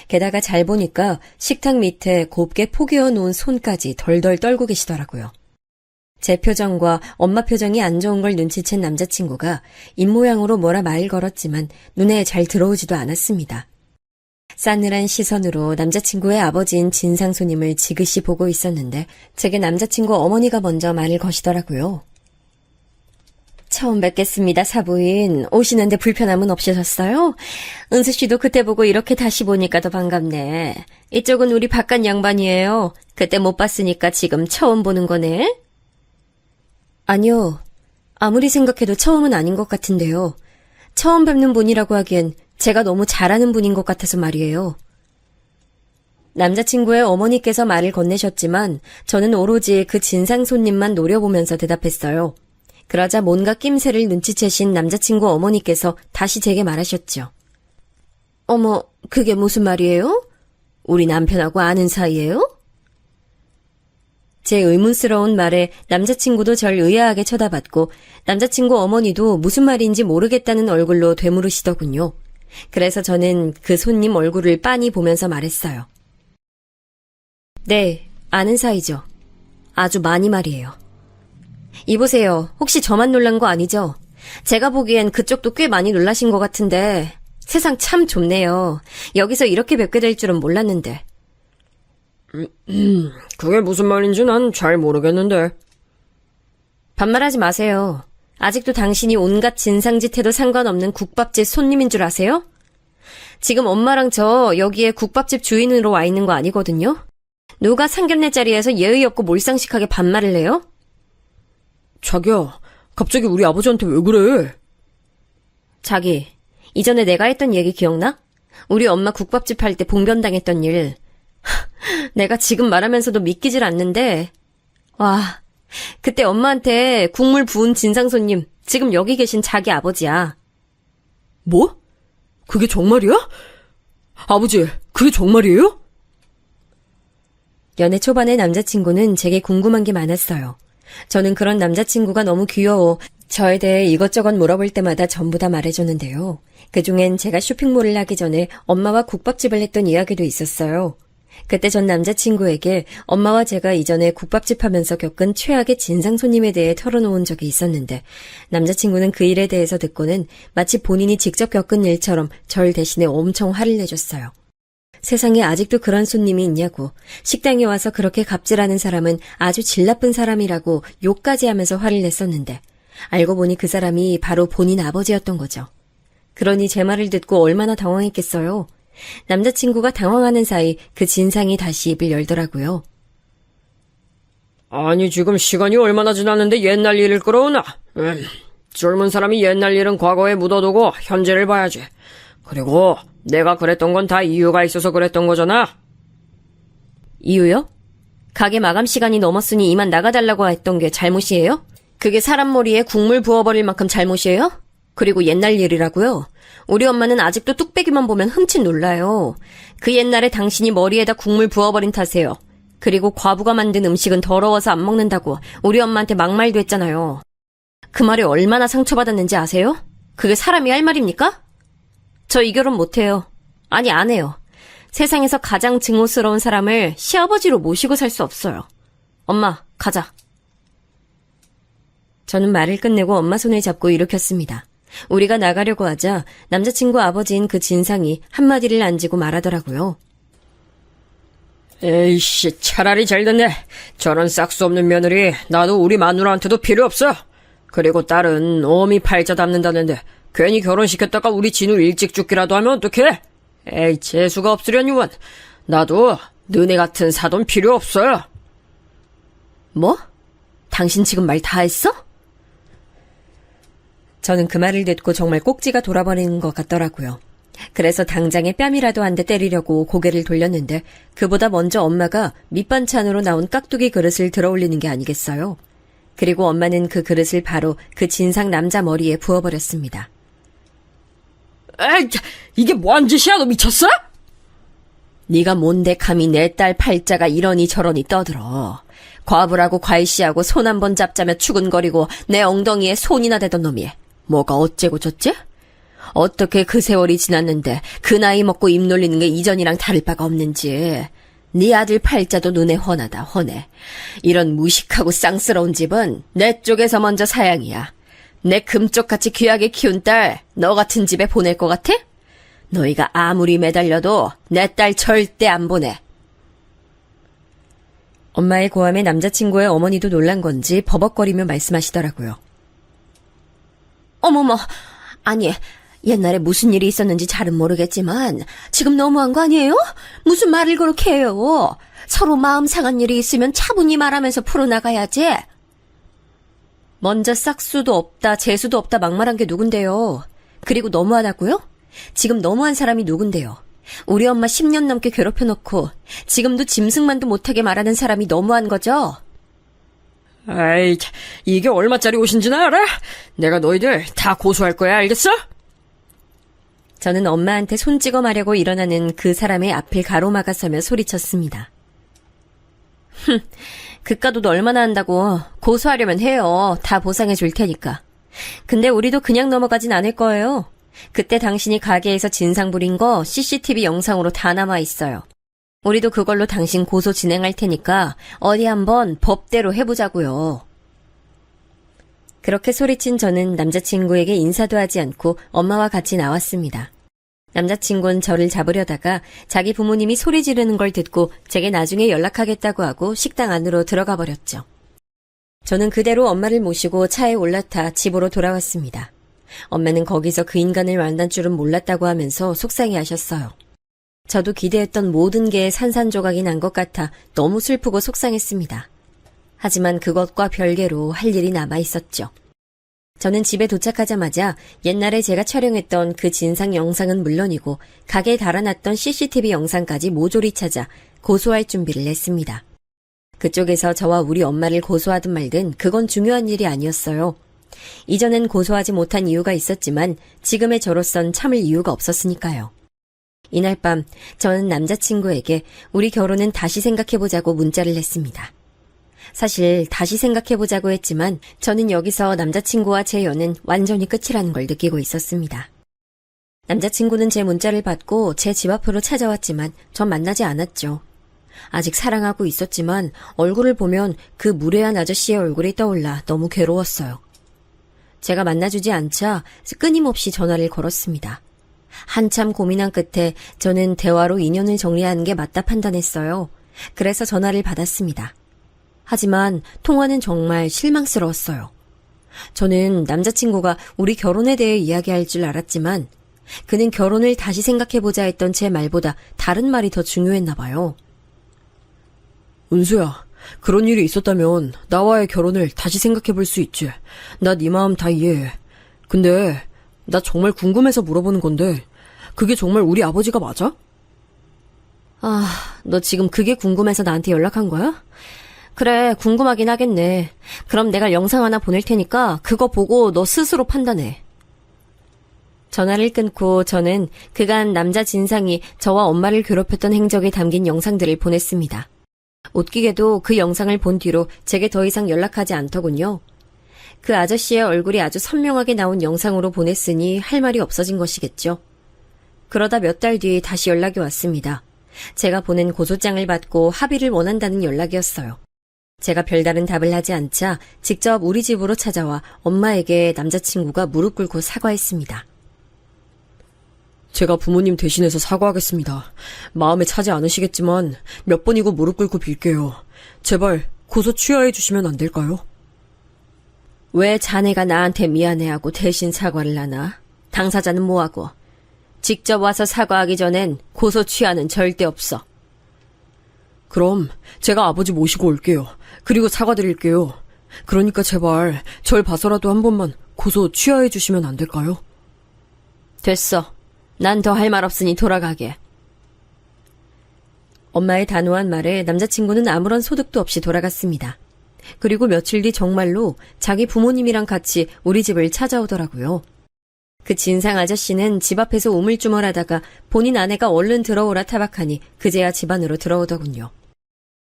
게다가 잘 보니까 식탁 밑에 곱게 포개어 놓은 손까지 덜덜 떨고 계시더라고요. 제 표정과 엄마 표정이 안 좋은 걸 눈치챈 남자친구가 입모양으로 뭐라 말 걸었지만 눈에 잘 들어오지도 않았습니다. 싸늘한 시선으로 남자친구의 아버지인 진상 손님을 지그시 보고 있었는데 제게 남자친구 어머니가 먼저 말을 거시더라고요. 처음 뵙겠습니다, 사부인. 오시는데 불편함은 없으셨어요? 은수 씨도 그때 보고 이렇게 다시 보니까 더 반갑네. 이쪽은 우리 바깥 양반이에요. 그때 못 봤으니까 지금 처음 보는 거네. 아니요. 아무리 생각해도 처음은 아닌 것 같은데요. 처음 뵙는 분이라고 하기엔 제가 너무 잘하는 분인 것 같아서 말이에요. 남자친구의 어머니께서 말을 건네셨지만 저는 오로지 그 진상 손님만 노려보면서 대답했어요. 그러자 뭔가 낌새를 눈치채신 남자친구 어머니께서 다시 제게 말하셨죠. 어머, 그게 무슨 말이에요? 우리 남편하고 아는 사이예요? 제 의문스러운 말에 남자친구도 절 의아하게 쳐다봤고 남자친구 어머니도 무슨 말인지 모르겠다는 얼굴로 되물으시더군요. 그래서 저는 그 손님 얼굴을 빤히 보면서 말했어요. 네, 아는 사이죠. 아주 많이 말이에요. 이보세요. 혹시 저만 놀란 거 아니죠? 제가 보기엔 그쪽도 꽤 많이 놀라신 것 같은데 세상 참 좁네요. 여기서 이렇게 뵙게 될 줄은 몰랐는데. 그게 무슨 말인지 난 잘 모르겠는데. 반말하지 마세요. 아직도 당신이 온갖 진상짓 해도 상관없는 국밥집 손님인 줄 아세요? 지금 엄마랑 저 여기에 국밥집 주인으로 와 있는 거 아니거든요? 누가 상견례 자리에서 예의 없고 몰상식하게 반말을 해요? 자기야, 갑자기 우리 아버지한테 왜 그래? 자기, 이전에 내가 했던 얘기 기억나? 우리 엄마 국밥집 할 때 봉변당했던 일. 내가 지금 말하면서도 믿기질 않는데, 와, 그때 엄마한테 국물 부은 진상 손님, 지금 여기 계신 자기 아버지야. 뭐? 그게 정말이야? 아버지, 그게 정말이에요? 연애 초반의 남자친구는 제게 궁금한 게 많았어요. 저는 그런 남자친구가 너무 귀여워 저에 대해 이것저것 물어볼 때마다 전부 다 말해줬는데요. 그중엔 제가 쇼핑몰을 하기 전에 엄마와 국밥집을 했던 이야기도 있었어요. 그때 전 남자친구에게 엄마와 제가 이전에 국밥집 하면서 겪은 최악의 진상 손님에 대해 털어놓은 적이 있었는데 남자친구는 그 일에 대해서 듣고는 마치 본인이 직접 겪은 일처럼 절 대신에 엄청 화를 내줬어요. 세상에 아직도 그런 손님이 있냐고, 식당에 와서 그렇게 갑질하는 사람은 아주 질 나쁜 사람이라고 욕까지 하면서 화를 냈었는데 알고 보니 그 사람이 바로 본인 아버지였던 거죠. 그러니 제 말을 듣고 얼마나 당황했겠어요. 남자친구가 당황하는 사이 그 진상이 다시 입을 열더라고요. 아니, 지금 시간이 얼마나 지났는데 옛날 일을 끌어오나? 젊은 사람이 옛날 일은 과거에 묻어두고 현재를 봐야지. 그리고 내가 그랬던 건 다 이유가 있어서 그랬던 거잖아. 이유요? 가게 마감 시간이 넘었으니 이만 나가달라고 했던 게 잘못이에요? 그게 사람 머리에 국물 부어버릴 만큼 잘못이에요? 그리고 옛날 일이라고요? 우리 엄마는 아직도 뚝배기만 보면 흠칫 놀라요. 그 옛날에 당신이 머리에다 국물 부어버린 탓이에요. 그리고 과부가 만든 음식은 더러워서 안 먹는다고 우리 엄마한테 막말도 했잖아요. 그 말이 얼마나 상처받았는지 아세요? 그게 사람이 할 말입니까? 저 이 결혼 못해요. 아니, 안 해요. 세상에서 가장 증오스러운 사람을 시아버지로 모시고 살 수 없어요. 엄마, 가자. 저는 말을 끝내고 엄마 손을 잡고 일으켰습니다. 우리가 나가려고 하자 남자친구 아버지인 그 진상이 한마디를 안 지고 말하더라고요. 에이씨, 차라리 잘 됐네. 저런 싹수 없는 며느리 나도 우리 마누라한테도 필요 없어. 그리고 딸은 어미 팔자 담는다는데 괜히 결혼시켰다가 우리 진우 일찍 죽기라도 하면 어떡해? 에이, 재수가 없으려니원. 나도 너네 같은 사돈 필요 없어요. 뭐? 당신 지금 말 다 했어? 저는 그 말을 듣고 정말 꼭지가 돌아버리는 것 같더라고요. 그래서 당장에 뺨이라도 한 대 때리려고 고개를 돌렸는데 그보다 먼저 엄마가 밑반찬으로 나온 깍두기 그릇을 들어올리는 게 아니겠어요. 그리고 엄마는 그 그릇을 바로 그 진상 남자 머리에 부어버렸습니다. 에이, 이게 뭐한 짓이야? 너 미쳤어? 네가 뭔데 감히 내 딸 팔자가 이러니 저러니 떠들어. 과부라고 과일씨하고 손 한 번 잡자며 추근거리고 내 엉덩이에 손이나 대던 놈이 뭐가 어째고 저째? 어떻게 그 세월이 지났는데 그 나이 먹고 입 놀리는 게 이전이랑 다를 바가 없는지. 네 아들 팔자도 눈에 훤하다 훤해. 이런 무식하고 쌍스러운 집은 내 쪽에서 먼저 사양이야. 내 금쪽같이 귀하게 키운 딸 너 같은 집에 보낼 것 같아? 너희가 아무리 매달려도 내 딸 절대 안 보내. 엄마의 고함에 남자친구의 어머니도 놀란 건지 버벅거리며 말씀하시더라고요. 어머머, 아니 옛날에 무슨 일이 있었는지 잘은 모르겠지만 지금 너무한 거 아니에요? 무슨 말을 그렇게 해요? 서로 마음 상한 일이 있으면 차분히 말하면서 풀어나가야지. 먼저 싹수도 없다 재수도 없다 막말한 게 누군데요. 그리고 너무하다고요? 지금 너무한 사람이 누군데요. 우리 엄마 10년 넘게 괴롭혀놓고 지금도 짐승만도 못하게 말하는 사람이 너무한 거죠? 아이, 이게 얼마짜리 옷인지나 알아? 내가 너희들 다 고소할 거야, 알겠어? 저는 엄마한테 손 찍어 마려고 일어나는 그 사람의 앞을 가로막아서며 소리쳤습니다. 그깟 옷 얼마나 한다고. 고소하려면 해요. 다 보상해 줄 테니까. 근데 우리도 그냥 넘어가진 않을 거예요. 그때 당신이 가게에서 진상 부린 거 CCTV 영상으로 다 남아 있어요. 우리도 그걸로 당신 고소 진행할 테니까 어디 한번 법대로 해보자고요. 그렇게 소리친 저는 남자친구에게 인사도 하지 않고 엄마와 같이 나왔습니다. 남자친구는 저를 잡으려다가 자기 부모님이 소리 지르는 걸 듣고 제게 나중에 연락하겠다고 하고 식당 안으로 들어가 버렸죠. 저는 그대로 엄마를 모시고 차에 올라타 집으로 돌아왔습니다. 엄마는 거기서 그 인간을 만날 줄은 몰랐다고 하면서 속상해하셨어요. 저도 기대했던 모든 게 산산조각이 난 것 같아 너무 슬프고 속상했습니다. 하지만 그것과 별개로 할 일이 남아 있었죠. 저는 집에 도착하자마자 옛날에 제가 촬영했던 그 진상 영상은 물론이고 가게에 달아놨던 CCTV 영상까지 모조리 찾아 고소할 준비를 했습니다. 그쪽에서 저와 우리 엄마를 고소하든 말든 그건 중요한 일이 아니었어요. 이전엔 고소하지 못한 이유가 있었지만 지금의 저로선 참을 이유가 없었으니까요. 이날 밤 저는 남자친구에게 우리 결혼은 다시 생각해보자고 문자를 했습니다. 사실 다시 생각해보자고 했지만 저는 여기서 남자친구와 제 연은 완전히 끝이라는 걸 느끼고 있었습니다. 남자친구는 제 문자를 받고 제 집 앞으로 찾아왔지만 전 만나지 않았죠. 아직 사랑하고 있었지만 얼굴을 보면 그 무례한 아저씨의 얼굴이 떠올라 너무 괴로웠어요. 제가 만나주지 않자 끊임없이 전화를 걸었습니다. 한참 고민한 끝에 저는 대화로 인연을 정리하는 게 맞다 판단했어요. 그래서 전화를 받았습니다. 하지만 통화는 정말 실망스러웠어요. 저는 남자친구가 우리 결혼에 대해 이야기할 줄 알았지만 그는 결혼을 다시 생각해보자 했던 제 말보다 다른 말이 더 중요했나 봐요. 은수야, 그런 일이 있었다면 나와의 결혼을 다시 생각해볼 수 있지. 나 네 마음 다 이해해. 근데 나 정말 궁금해서 물어보는 건데 그게 정말 우리 아버지가 맞아? 너 지금 그게 궁금해서 나한테 연락한 거야? 그래, 궁금하긴 하겠네. 그럼 내가 영상 하나 보낼 테니까 그거 보고 너 스스로 판단해. 전화를 끊고 저는 그간 남자 진상이 저와 엄마를 괴롭혔던 행적이 담긴 영상들을 보냈습니다. 웃기게도 그 영상을 본 뒤로 제게 더 이상 연락하지 않더군요. 그 아저씨의 얼굴이 아주 선명하게 나온 영상으로 보냈으니 할 말이 없어진 것이겠죠. 그러다 몇 달 뒤 다시 연락이 왔습니다. 제가 보낸 고소장을 받고 합의를 원한다는 연락이었어요. 제가 별다른 답을 하지 않자 직접 우리 집으로 찾아와 엄마에게 남자친구가 무릎 꿇고 사과했습니다. 제가 부모님 대신해서 사과하겠습니다. 마음에 차지 않으시겠지만 몇 번이고 무릎 꿇고 빌게요. 제발 고소 취하해 주시면 안 될까요? 왜 자네가 나한테 미안해하고 대신 사과를 하나? 당사자는 뭐하고? 직접 와서 사과하기 전엔 고소 취하는 절대 없어. 그럼 제가 아버지 모시고 올게요. 그리고 사과드릴게요. 그러니까 제발 절 봐서라도 한 번만 고소 취하해 주시면 안 될까요? 됐어. 난 더 할 말 없으니 돌아가게. 엄마의 단호한 말에 남자친구는 아무런 소득도 없이 돌아갔습니다. 그리고 며칠 뒤 정말로 자기 부모님이랑 같이 우리 집을 찾아오더라고요. 그 진상 아저씨는 집 앞에서 우물쭈물하다가 본인 아내가 얼른 들어오라 타박하니 그제야 집 안으로 들어오더군요.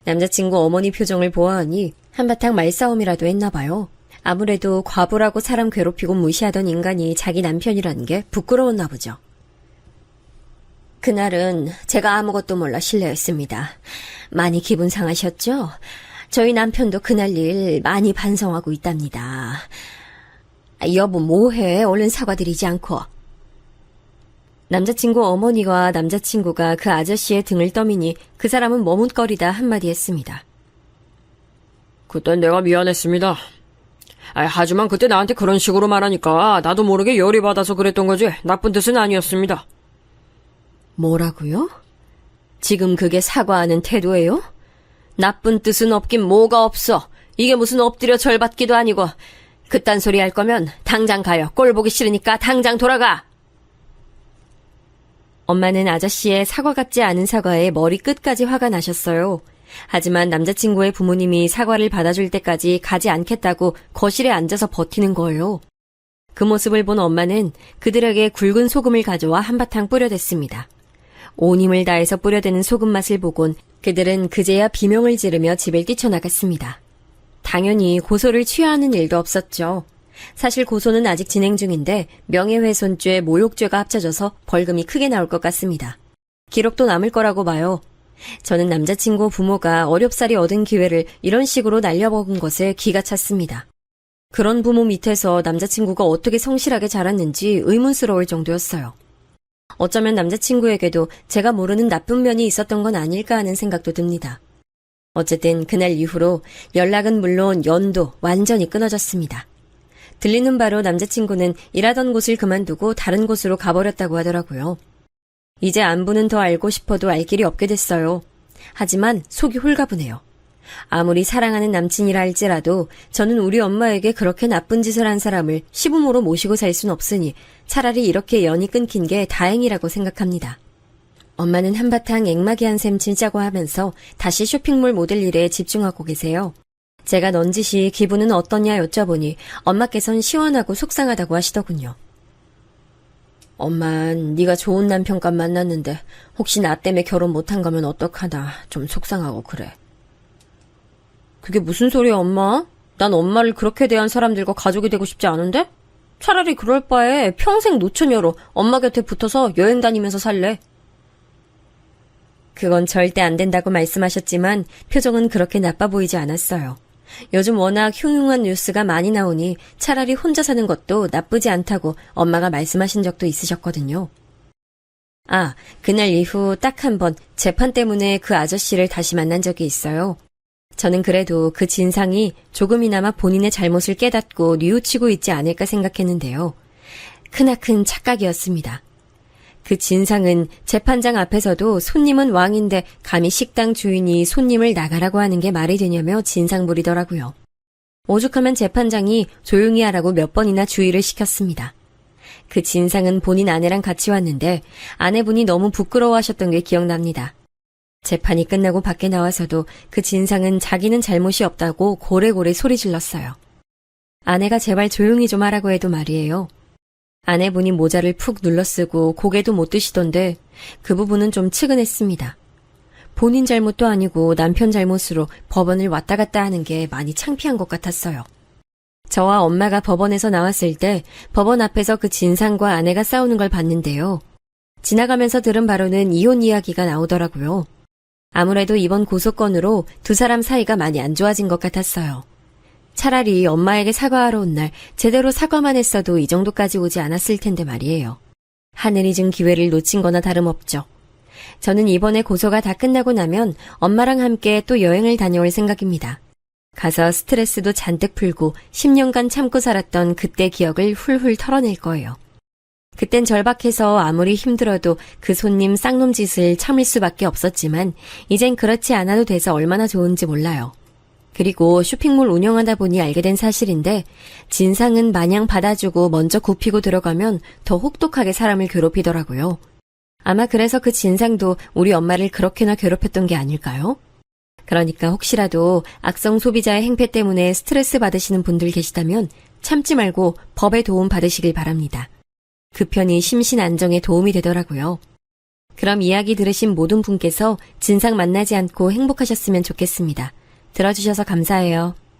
남자친구 어머니 표정을 보아하니 한바탕 말싸움이라도 했나 봐요. 아무래도 과부라고 사람 괴롭히고 무시하던 인간이 자기 남편이라는 게 부끄러웠나 보죠. 그날은 제가 아무것도 몰라 실례했습니다. 많이 기분 상하셨죠? 저희 남편도 그날 일 많이 반성하고 있답니다. 여보 뭐해? 얼른 사과드리지 않고. 남자친구 어머니와 남자친구가 그 아저씨의 등을 떠미니 그 사람은 머뭇거리다 한마디 했습니다. 그땐 내가 미안했습니다. 하지만 그때 나한테 그런 식으로 말하니까 나도 모르게 열이 받아서 그랬던 거지 나쁜 뜻은 아니었습니다. 뭐라고요? 지금 그게 사과하는 태도예요? 나쁜 뜻은 없긴 뭐가 없어. 이게 무슨 엎드려 절받기도 아니고. 그딴 소리 할 거면 당장 가요. 꼴 보기 싫으니까 당장 돌아가. 엄마는 아저씨의 사과 같지 않은 사과에 머리 끝까지 화가 나셨어요. 하지만 남자친구의 부모님이 사과를 받아줄 때까지 가지 않겠다고 거실에 앉아서 버티는 거예요. 그 모습을 본 엄마는 그들에게 굵은 소금을 가져와 한바탕 뿌려댔습니다. 온 힘을 다해서 뿌려대는 소금 맛을 보곤 그들은 그제야 비명을 지르며 집을 뛰쳐나갔습니다. 당연히 고소를 취하하는 일도 없었죠. 사실 고소는 아직 진행 중인데 명예훼손죄, 모욕죄가 합쳐져서 벌금이 크게 나올 것 같습니다. 기록도 남을 거라고 봐요. 저는 남자친구 부모가 어렵사리 얻은 기회를 이런 식으로 날려먹은 것에 기가 찼습니다. 그런 부모 밑에서 남자친구가 어떻게 성실하게 자랐는지 의문스러울 정도였어요. 어쩌면 남자친구에게도 제가 모르는 나쁜 면이 있었던 건 아닐까 하는 생각도 듭니다. 어쨌든 그날 이후로 연락은 물론 연도 완전히 끊어졌습니다. 들리는 바로 남자친구는 일하던 곳을 그만두고 다른 곳으로 가버렸다고 하더라고요. 이제 안부는 더 알고 싶어도 알 길이 없게 됐어요. 하지만 속이 홀가분해요. 아무리 사랑하는 남친이라 할지라도 저는 우리 엄마에게 그렇게 나쁜 짓을 한 사람을 시부모로 모시고 살 순 없으니 차라리 이렇게 연이 끊긴 게 다행이라고 생각합니다. 엄마는 한바탕 앵마기한 셈 진짜고 하면서 다시 쇼핑몰 모델 일에 집중하고 계세요. 제가 넌지시 기분은 어떠냐 여쭤보니 엄마께선 시원하고 속상하다고 하시더군요. 엄마, 네가 좋은 남편감 만났는데 혹시 나 때문에 결혼 못한 거면 어떡하나 좀 속상하고 그래. 그게 무슨 소리야 엄마? 난 엄마를 그렇게 대한 사람들과 가족이 되고 싶지 않은데? 차라리 그럴 바에 평생 노처녀로 엄마 곁에 붙어서 여행 다니면서 살래. 그건 절대 안 된다고 말씀하셨지만 표정은 그렇게 나빠 보이지 않았어요. 요즘 워낙 흉흉한 뉴스가 많이 나오니 차라리 혼자 사는 것도 나쁘지 않다고 엄마가 말씀하신 적도 있으셨거든요. 아, 그날 이후 딱 한 번 재판 때문에 그 아저씨를 다시 만난 적이 있어요. 저는 그래도 그 진상이 조금이나마 본인의 잘못을 깨닫고 뉘우치고 있지 않을까 생각했는데요. 크나큰 착각이었습니다. 그 진상은 재판장 앞에서도 손님은 왕인데 감히 식당 주인이 손님을 나가라고 하는 게 말이 되냐며 진상 부리더라고요. 오죽하면 재판장이 조용히 하라고 몇 번이나 주의를 시켰습니다. 그 진상은 본인 아내랑 같이 왔는데 아내분이 너무 부끄러워하셨던 게 기억납니다. 재판이 끝나고 밖에 나와서도 그 진상은 자기는 잘못이 없다고 고래고래 소리 질렀어요. 아내가 제발 조용히 좀 하라고 해도 말이에요. 아내분이 모자를 푹 눌러쓰고 고개도 못 드시던데 그 부분은 좀 측은했습니다. 본인 잘못도 아니고 남편 잘못으로 법원을 왔다 갔다 하는 게 많이 창피한 것 같았어요. 저와 엄마가 법원에서 나왔을 때 법원 앞에서 그 진상과 아내가 싸우는 걸 봤는데요. 지나가면서 들은 바로는 이혼 이야기가 나오더라고요. 아무래도 이번 고소건으로 두 사람 사이가 많이 안 좋아진 것 같았어요. 차라리 엄마에게 사과하러 온 날 제대로 사과만 했어도 이 정도까지 오지 않았을 텐데 말이에요. 하늘이 준 기회를 놓친 거나 다름없죠. 저는 이번에 고소가 다 끝나고 나면 엄마랑 함께 또 여행을 다녀올 생각입니다. 가서 스트레스도 잔뜩 풀고 10년간 참고 살았던 그때 기억을 훌훌 털어낼 거예요. 그땐 절박해서 아무리 힘들어도 그 손님 쌍놈 짓을 참을 수밖에 없었지만 이젠 그렇지 않아도 돼서 얼마나 좋은지 몰라요. 그리고 쇼핑몰 운영하다 보니 알게 된 사실인데 진상은 마냥 받아주고 먼저 굽히고 들어가면 더 혹독하게 사람을 괴롭히더라고요. 아마 그래서 그 진상도 우리 엄마를 그렇게나 괴롭혔던 게 아닐까요? 그러니까 혹시라도 악성 소비자의 행패 때문에 스트레스 받으시는 분들 계시다면 참지 말고 법의 도움 받으시길 바랍니다. 그 편이 심신 안정에 도움이 되더라고요. 그럼 이야기 들으신 모든 분께서 진상 만나지 않고 행복하셨으면 좋겠습니다. 들어주셔서 감사해요.